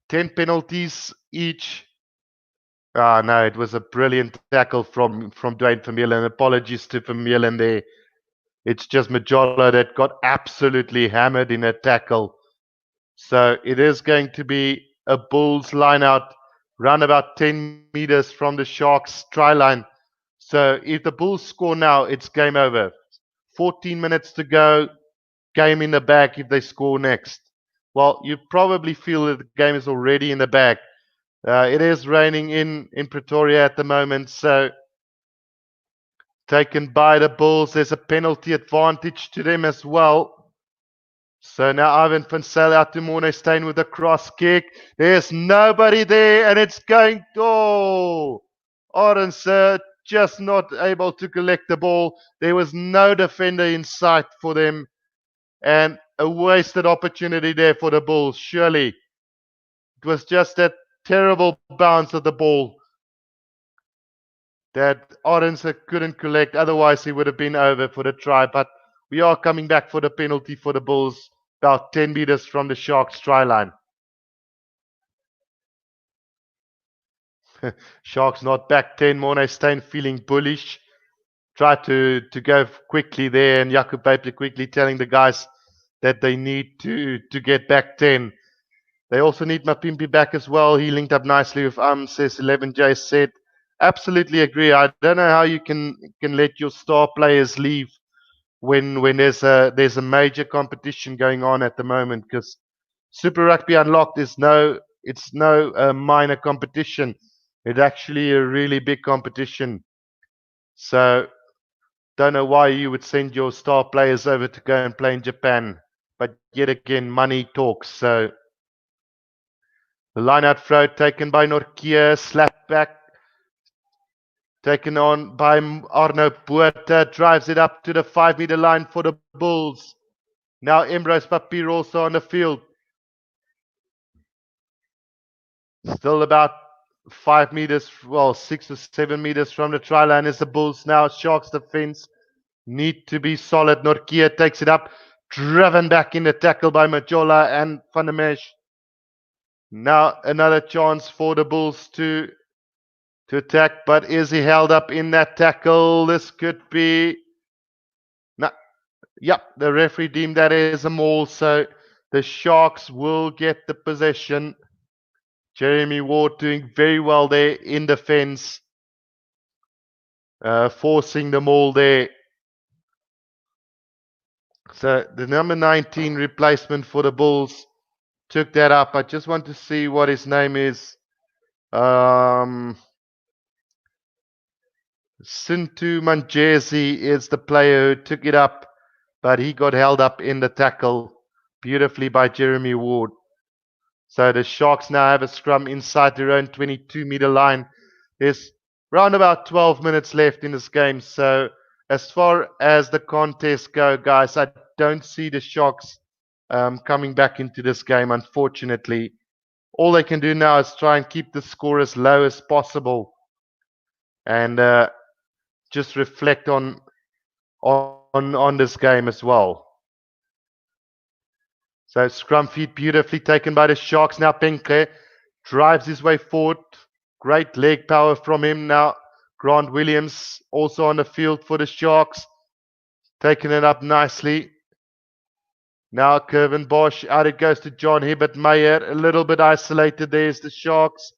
10 penalties each. No, it was a brilliant tackle from Duane Vermeulen. Apologies to Vermeulen there. It's just Majola that got absolutely hammered in a tackle. So it is going to be a Bulls line out round about 10 meters from the Sharks try line. So if the Bulls score now, it's game over. 14 minutes to go, game in the bag if they score next. Well, you probably feel that the game is already in the bag. It is raining in Pretoria at the moment, so taken by the Bulls. There's a penalty advantage to them as well. So now Ivan van Zyl out to Mornestein with a cross kick. There's nobody there, and it's going. Oh, Orange just not able to collect the ball. There was no defender in sight for them, and a wasted opportunity there for the Bulls. Surely it was just that terrible bounce of the ball that Orange couldn't collect. Otherwise, he would have been over for the try. But we are coming back for the penalty for the Bulls, about 10 meters from the Sharks try line. Sharks not back 10. Mornestein feeling bullish. Try to go quickly there, and Jaco Paper quickly telling the guys that they need to get back 10. They also need Mapimpi back as well. He linked up nicely with says 11J said. Absolutely agree. I don't know how you can let your star players leave when there's a major competition going on at the moment, because Super Rugby Unlocked is no minor competition. It's actually a really big competition. So don't know why you would send your star players over to go and play in Japan. But yet again, money talks. So the line out throw taken by Nche, slap back, taken on by Arno Botha, drives it up to the 5-meter line for the Bulls. Now Emrose Papier also on the field. Still about 5 meters, 6 or 7 meters from the try line is the Bulls. Now Sharks defense need to be solid. Nche takes it up, driven back in the tackle by Majola and Van der Mesh. Now another chance for the Bulls to attack, but is he held up in that tackle? This could be... No. Yep, the referee deemed that as a maul, so the Sharks will get the possession. Jeremy Ward doing very well there in defense, forcing the maul there. So the number 19 replacement for the Bulls took that up. I just want to see what his name is. Sintu Manjesi is the player who took it up, but he got held up in the tackle beautifully by Jeremy Ward. So the Sharks now have a scrum inside their own 22-meter line. There's around about 12 minutes left in this game. So as far as the contest go, guys, I don't see the Sharks coming back into this game, unfortunately. All they can do now is try and keep the score as low as possible and just reflect on this game as well. So scrum feed beautifully taken by the Sharks. Now Nche drives his way forward. Great leg power from him. Now Grant Williams also on the field for the Sharks. Taking it up nicely. Now Kevin Bosch. Out it goes to John Hibbert Meyer. A little bit isolated. There's the Sharks.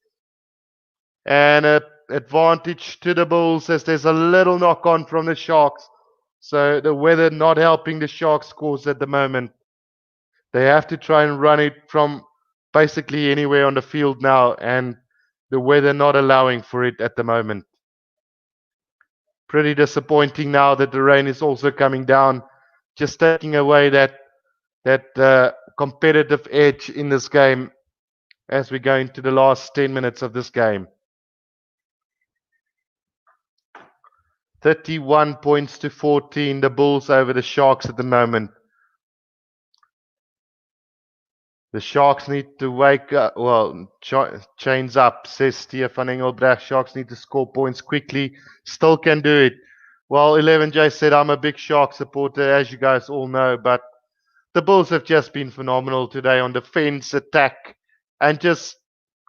And an advantage to the Bulls as there's a little knock on from the Sharks. So the weather not helping the Sharks cause at the moment. They have to try and run it from basically anywhere on the field now, and the weather not allowing for it at the moment. Pretty disappointing now that the rain is also coming down, just taking away that competitive edge in this game as we go into the last 10 minutes of this game. 31 points to 14, the Bulls over the Sharks at the moment. The Sharks need to wake up, chains up, says Stephan Engelbrecht. Sharks need to score points quickly. Still can do it. Well, 11J said, I'm a big Shark supporter, as you guys all know, but the Bulls have just been phenomenal today on defense, attack, and just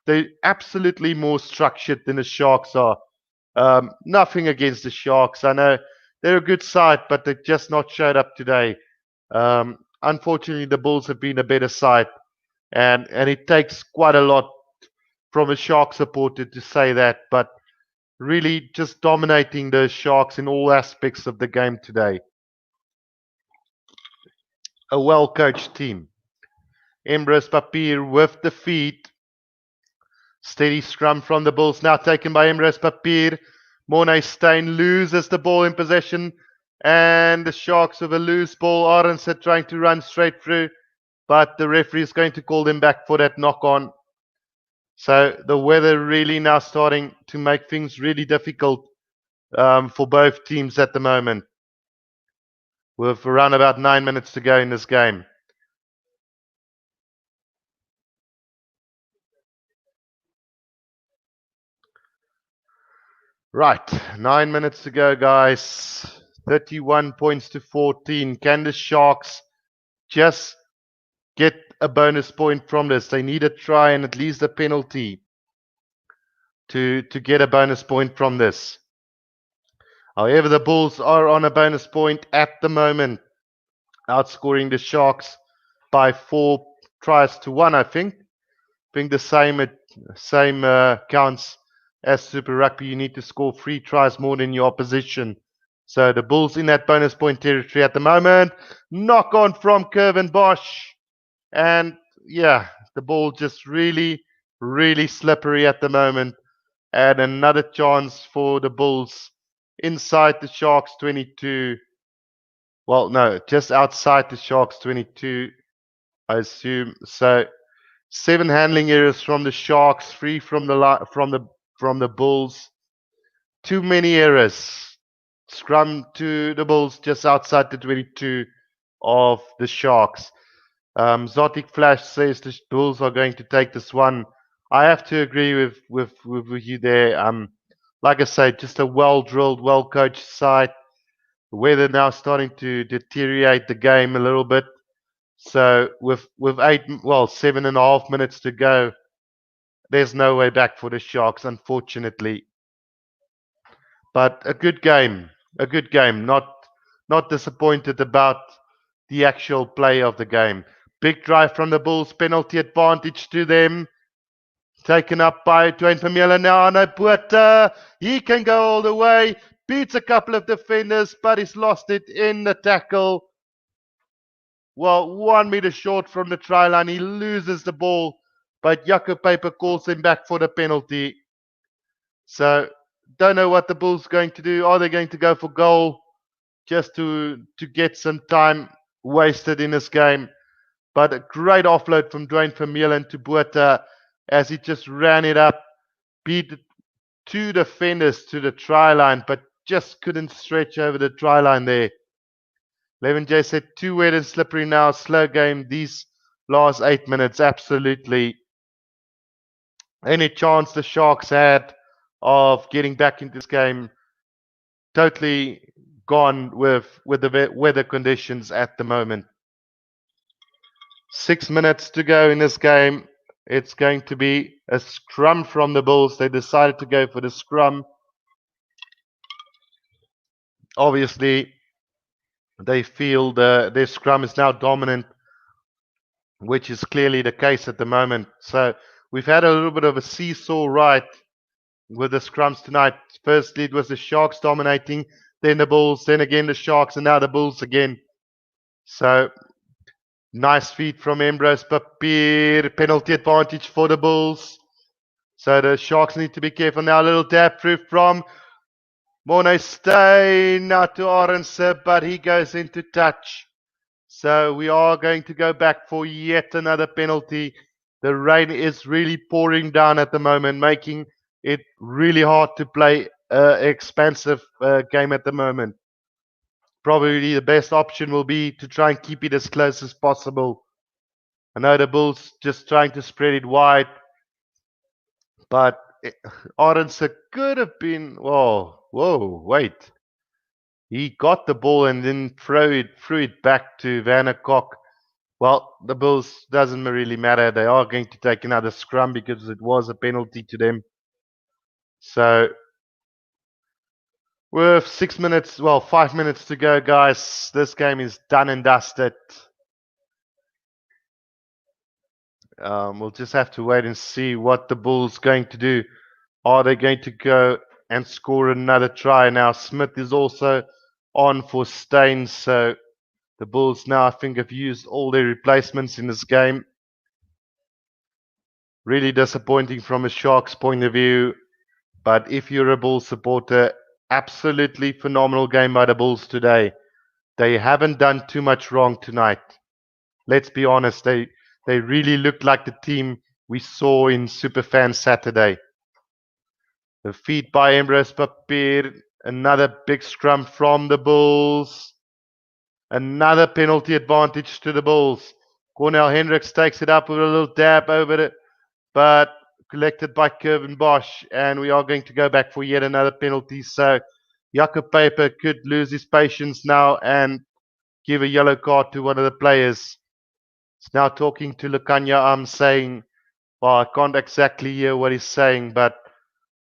they're absolutely more structured than the Sharks are. Nothing against the Sharks. I know they're a good side, but they just not showed up today. Unfortunately, the Bulls have been a better side. And it takes quite a lot from a Shark supporter to say that, but really just dominating the Sharks in all aspects of the game today. A well-coached team. Emrose Papier with the feed. Steady scrum from the Bulls, now taken by Emrose Papier. Mornay Steyn loses the ball in possession, and the Sharks with a loose ball. Arendse trying to run straight through, but the referee is going to call them back for that knock-on. So the weather really now starting to make things really difficult for both teams at the moment. With around about 9 minutes to go in this game. Right, 9 minutes to go, guys. 31 points to 14. Can the Sharks just get a bonus point from this? They need a try and at least a penalty to get a bonus point from this. However, the Bulls are on a bonus point at the moment, outscoring the Sharks by 4 tries to 1, I think. I think the same counts as Super Rugby. You need to score 3 tries more than your opposition. So the Bulls in that bonus point territory at the moment. Knock on from Kevin Bosch. And yeah, the ball just really, really slippery at the moment. And another chance for the Bulls inside the Sharks 22. Well, no, just outside the Sharks 22, I assume. So 7 handling errors from the Sharks, 3 from the Bulls. Too many errors. Scrum to the Bulls just outside the 22 of the Sharks. Zotic Flash says the Bulls are going to take this one. I have to agree with you there. Like I say, just a well-drilled, well-coached side. The weather now starting to deteriorate the game a little bit. So with 7.5 minutes to go, there's no way back for the Sharks, unfortunately. But a good game. A good game. Not disappointed about the actual play of the game. Big drive from the Bulls, penalty advantage to them. Taken up by Dwayne Vermeulen now. No, Buerta, he can go all the way. Beats a couple of defenders, but he's lost it in the tackle. Well, 1 meter short from the try line. He loses the ball, but Jaco Paper calls him back for the penalty. So, don't know what the Bulls are going to do. Are they going to go for goal just to get some time wasted in this game? But a great offload from Dwayne Vermeulen to Buerta as he just ran it up, beat 2 defenders to the try line, but just couldn't stretch over the try line there. 11J said too wet and slippery now. Slow game these last 8 minutes. Absolutely. Any chance the Sharks had of getting back into this game totally gone with the weather conditions at the moment. 6 minutes to go in this game. It's going to be a scrum from the Bulls. They decided to go for the scrum. Obviously, they feel their scrum is now dominant, which is clearly the case at the moment. So we've had a little bit of a seesaw ride with the scrums tonight. Firstly, it was the Sharks dominating, then the Bulls, then again the Sharks, and now the Bulls again. So nice feed from Ambrose Papier. Penalty advantage for the Bulls. So the Sharks need to be careful now. A little dab through from Morne Steyn now to Arendse, but he goes into touch. So we are going to go back for yet another penalty. The rain is really pouring down at the moment, making it really hard to play an expansive game at the moment. Probably the best option will be to try and keep it as close as possible. I know the Bulls just trying to spread it wide, but Arendse could have been. Whoa, wait. He got the ball and then threw it back to Vannecock. Well, the Bulls doesn't really matter. They are going to take another scrum because it was a penalty to them. So with 5 minutes to go, guys, this game is done and dusted. We'll just have to wait and see what the Bulls going to do. Are they going to go and score another try? Now Smith is also on for Steyn, so the Bulls now I think have used all their replacements in this game. Really disappointing from a Sharks point of view, but if you're a Bulls supporter, absolutely phenomenal game by the Bulls today. They haven't done too much wrong tonight. Let's be honest, they really looked like the team we saw in Superfan Saturday. The feed by Ambrose Papier. Another big scrum from the Bulls. Another penalty advantage to the Bulls. Cornel Hendricks takes it up with a little dab over it, but collected by Kevin Bosch. And we are going to go back for yet another penalty. So Jaco Paper could lose his patience now and give a yellow card to one of the players. He's now talking to Lukanya, saying, well, I can't exactly hear what he's saying, but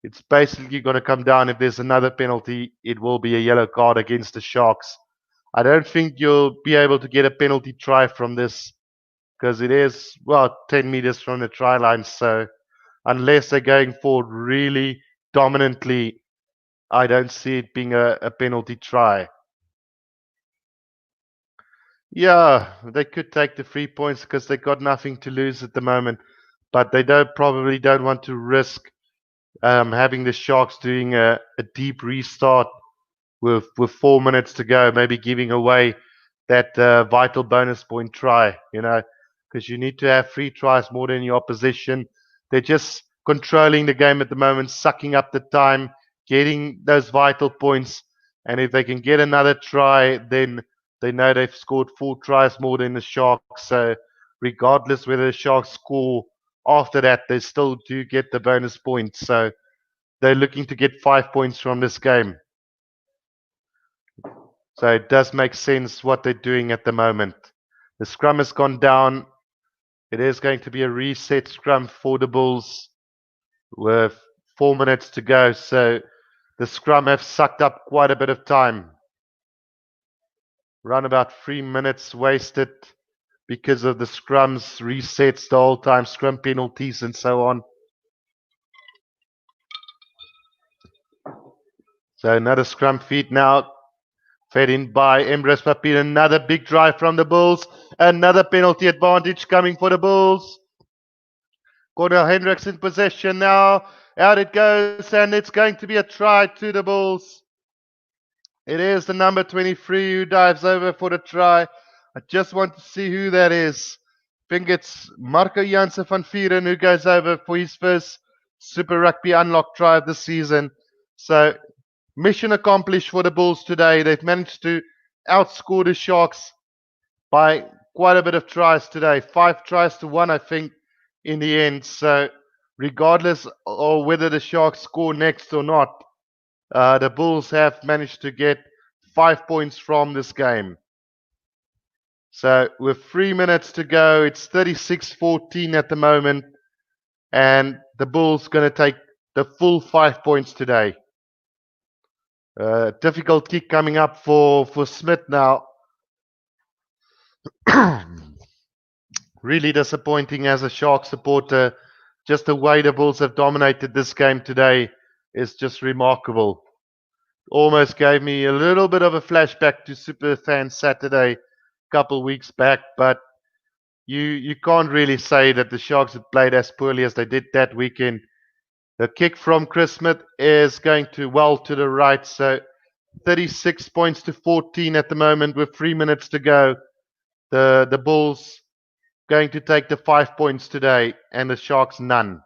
it's basically going to come down. If there's another penalty, it will be a yellow card against the Sharks. I don't think you'll be able to get a penalty try from this because it is, 10 meters from the try line. So unless they're going forward really dominantly, I don't see it being a penalty try. Yeah, they could take the 3 points because they got nothing to lose at the moment, but they probably don't want to risk having the Sharks doing a deep restart with 4 minutes to go, maybe giving away that vital bonus point try, because you need to have 3 tries more than your opposition. They're just controlling the game at the moment, sucking up the time, getting those vital points. And if they can get another try, then they know they've scored 4 tries more than the Sharks. So regardless whether the Sharks score after that, they still do get the bonus points. So they're looking to get 5 points from this game. So it does make sense what they're doing at the moment. The scrum has gone down. It is going to be a reset scrum for the Bulls with 4 minutes to go. So the scrum have sucked up quite a bit of time. Around about 3 minutes wasted because of the scrums, resets the whole time, scrum penalties and so on. So another scrum feed now. Fed in by Emrys Papier. Another big drive from the Bulls. Another penalty advantage coming for the Bulls. Cornel Hendricks in possession now. Out it goes, and it's going to be a try to the Bulls. It is the number 23 who dives over for the try. I just want to see who that is. I think it's Marco Jansen van Vieren who goes over for his first Super Rugby Unlocked try of the season. So mission accomplished for the Bulls today. They've managed to outscore the Sharks by quite a bit of tries today. 5 tries to 1, I think, in the end. So regardless of whether the Sharks score next or not, the Bulls have managed to get 5 points from this game. So with 3 minutes to go, it's 36-14 at the moment. And the Bulls going to take the full 5 points today. Difficult kick coming up for Smith now. Really disappointing as a Shark supporter. Just the way the Bulls have dominated this game today is just remarkable. Almost gave me a little bit of a flashback to Superfan Saturday a couple weeks back, but you can't really say that the Sharks have played as poorly as they did that weekend. The kick from Chris Smith is going well to the right, so 36 points to 14 at the moment with 3 minutes to go. The Bulls going to take the 5 points today, and the Sharks none.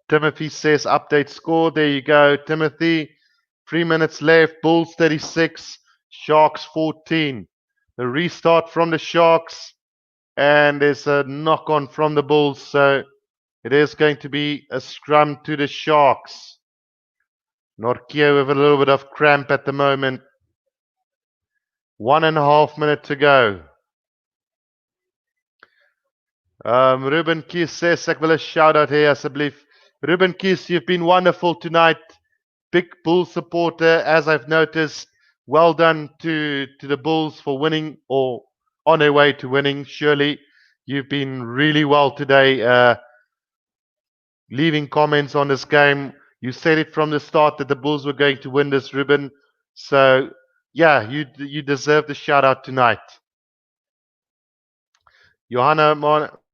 Timothy says update score. There you go, Timothy. 3 minutes left. Bulls 36, Sharks 14. The restart from the Sharks, and there's a knock on from the Bulls, so it is going to be a scrum to the Sharks. Nortje with a little bit of cramp at the moment. 1.5 minutes to go. Ruben Kies says, ek wil 'n shout out here asseblief. Ruben Kies, you've been wonderful tonight. Big Bull supporter, as I've noticed. Well done to the Bulls for winning, or on their way to winning, surely. You've been really well today, leaving comments on this game. You said it from the start that the Bulls were going to win this, Ruben. So, yeah, you deserve the shout out tonight. Johanna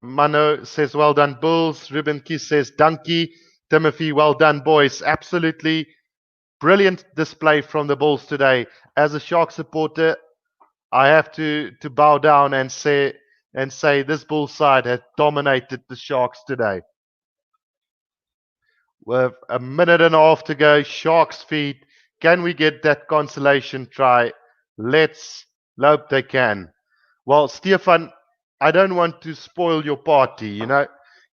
Mano says, well done, Bulls. Ruben Kies says, donkey. Timothy, well done, boys. Absolutely brilliant display from the Bulls today. As a Shark supporter, I have to bow down and say this Bulls side has dominated the Sharks today. With 1.5 minutes to go, Sharks feed. Can we get that consolation try? Let's hope they can. Well, Stephan, I don't want to spoil your party,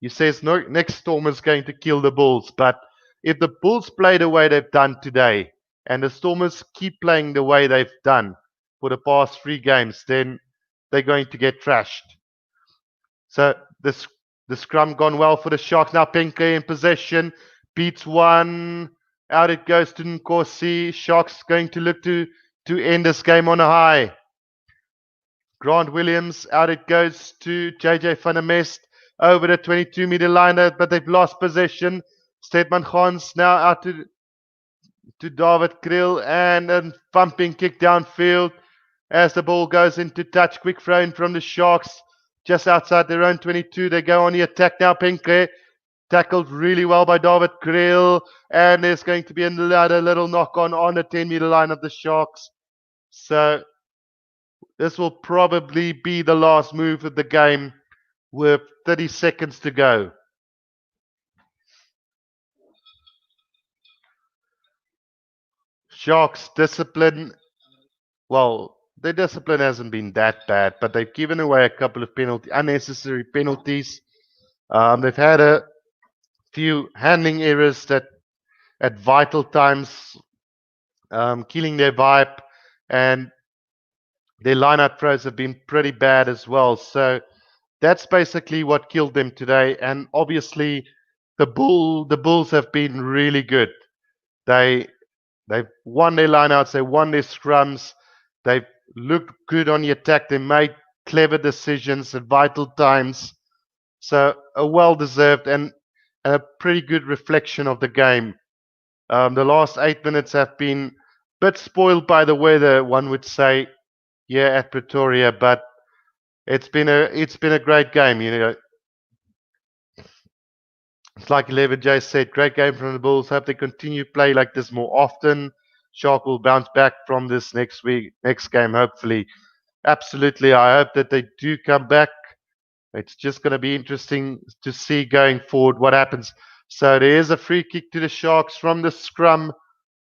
You says no, next Storm is going to kill the Bulls, but if the Bulls play the way they've done today, and the Stormers keep playing the way they've done for the past 3 games, then they're going to get trashed. So the scrum gone well for the Sharks. Now Penke in possession. Beats one. Out it goes to Nkosi. Sharks going to look to end this game on a high. Grant Williams. Out it goes to JJ van der Mest. Over the 22-meter line, but they've lost possession. Stedman Gans now out to David Kriel, and a thumping kick downfield as the ball goes into touch. Quick throw in from the Sharks just outside their own 22. They go on the attack now. Penke Tackled really well by David Kriel. And there's going to be another little knock on the 10-meter line of the Sharks. So this will probably be the last move of the game with 30 seconds to go. Sharks discipline. Well, their discipline hasn't been that bad, but they've given away a couple of unnecessary penalties. They've had a few handling errors that at vital times, killing their vibe, and their line-out throws have been pretty bad as well. So that's basically what killed them today. And obviously, the Bulls have been really good. They've won their lineouts, they won their scrums, they've looked good on the attack, they made clever decisions at vital times. So a well-deserved and a pretty good reflection of the game. The last 8 minutes have been a bit spoiled by the weather, one would say, here at Pretoria, but it's been a great game. It's like 11J said, great game from the Bulls. Hope they continue to play like this more often. Shark will bounce back from this next game, hopefully. Absolutely, I hope that they do come back. It's just going to be interesting to see going forward what happens. So there is a free kick to the Sharks from the scrum.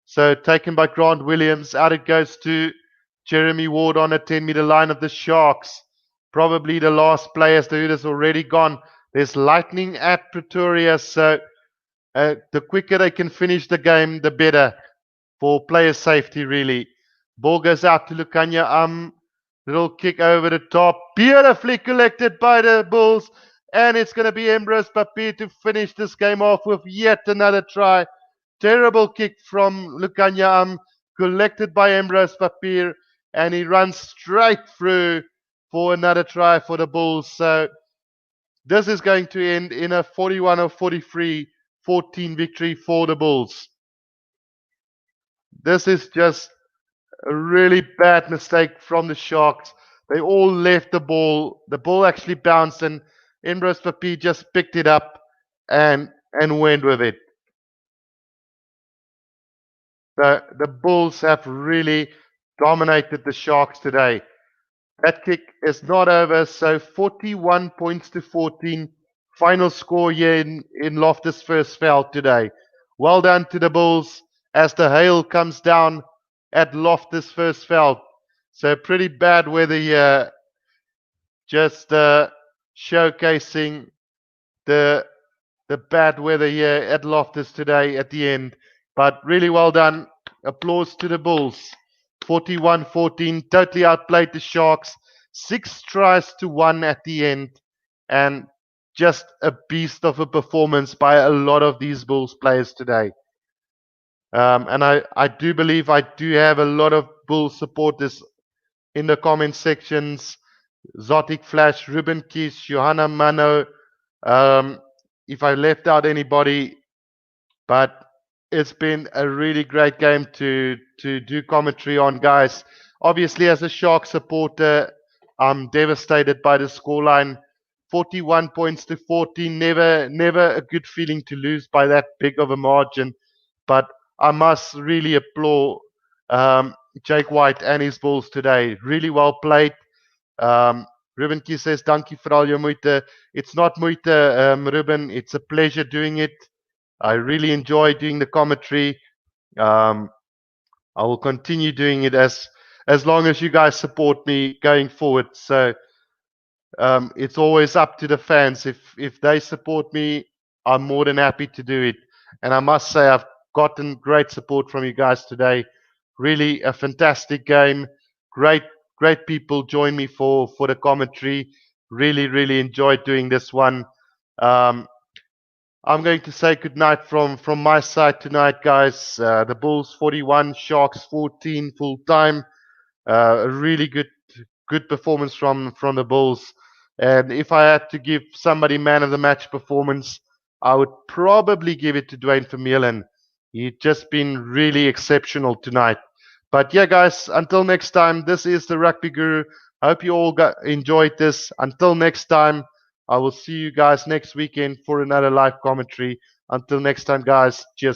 So taken by Grant Williams. Out it goes to Jeremy Ward on a 10-meter line of the Sharks. Probably the last player as the Hooters already gone. There's lightning at Pretoria, so the quicker they can finish the game, the better for player safety, really. Ball goes out to Lukanya. Little kick over the top. Beautifully collected by the Bulls. And it's going to be Emrose Papier to finish this game off with yet another try. Terrible kick from Lukanya, collected by Emrose Papier. And he runs straight through for another try for the Bulls. So this is going to end in a 41 or 43, 14 victory for the Bulls. This is just a really bad mistake from the Sharks. They all left the ball. The ball actually bounced, and Emrose Papier just picked it up and went with it. The Bulls have really dominated the Sharks today. That kick is not over, so 41 points to 14. Final score here in Loftus Versfeld today. Well done to the Bulls as the hail comes down at Loftus Versfeld. So pretty bad weather here. Just showcasing the bad weather here at Loftus today at the end. But really well done. Applause to the Bulls. 41-14, totally outplayed the Sharks. 6 tries to 1 at the end. And just a beast of a performance by a lot of these Bulls players today. And I do believe I do have a lot of Bulls supporters in the comment sections. Zotic Flash, Ruben Kies, Johanna Mano. If I left out anybody, but it's been a really great game to do commentary on, guys. Obviously, as a Shark supporter, I'm devastated by the scoreline. 41 points to 14. Never a good feeling to lose by that big of a margin. But I must really applaud Jake White and his Bulls today. Really well played. Ruben Kies says, dankie vir al jou moeite. It's not moeite, Ruben. It's a pleasure doing it. I really enjoy doing the commentary. I will continue doing it as long as you guys support me going forward. So it's always up to the fans. If they support me, I'm more than happy to do it. And I must say, I've gotten great support from you guys today. Really a fantastic game. Great people join me for the commentary. Really enjoyed doing this one. I'm going to say goodnight from my side tonight, guys. The Bulls 41, Sharks 14 full time. A really good performance from the Bulls. And if I had to give somebody man of the match performance, I would probably give it to Dwayne Vermeulen. He's just been really exceptional tonight. But yeah, guys, until next time, this is the Rugby Guru. I hope you all enjoyed this. Until next time, I will see you guys next weekend for another live commentary. Until next time, guys. Cheers.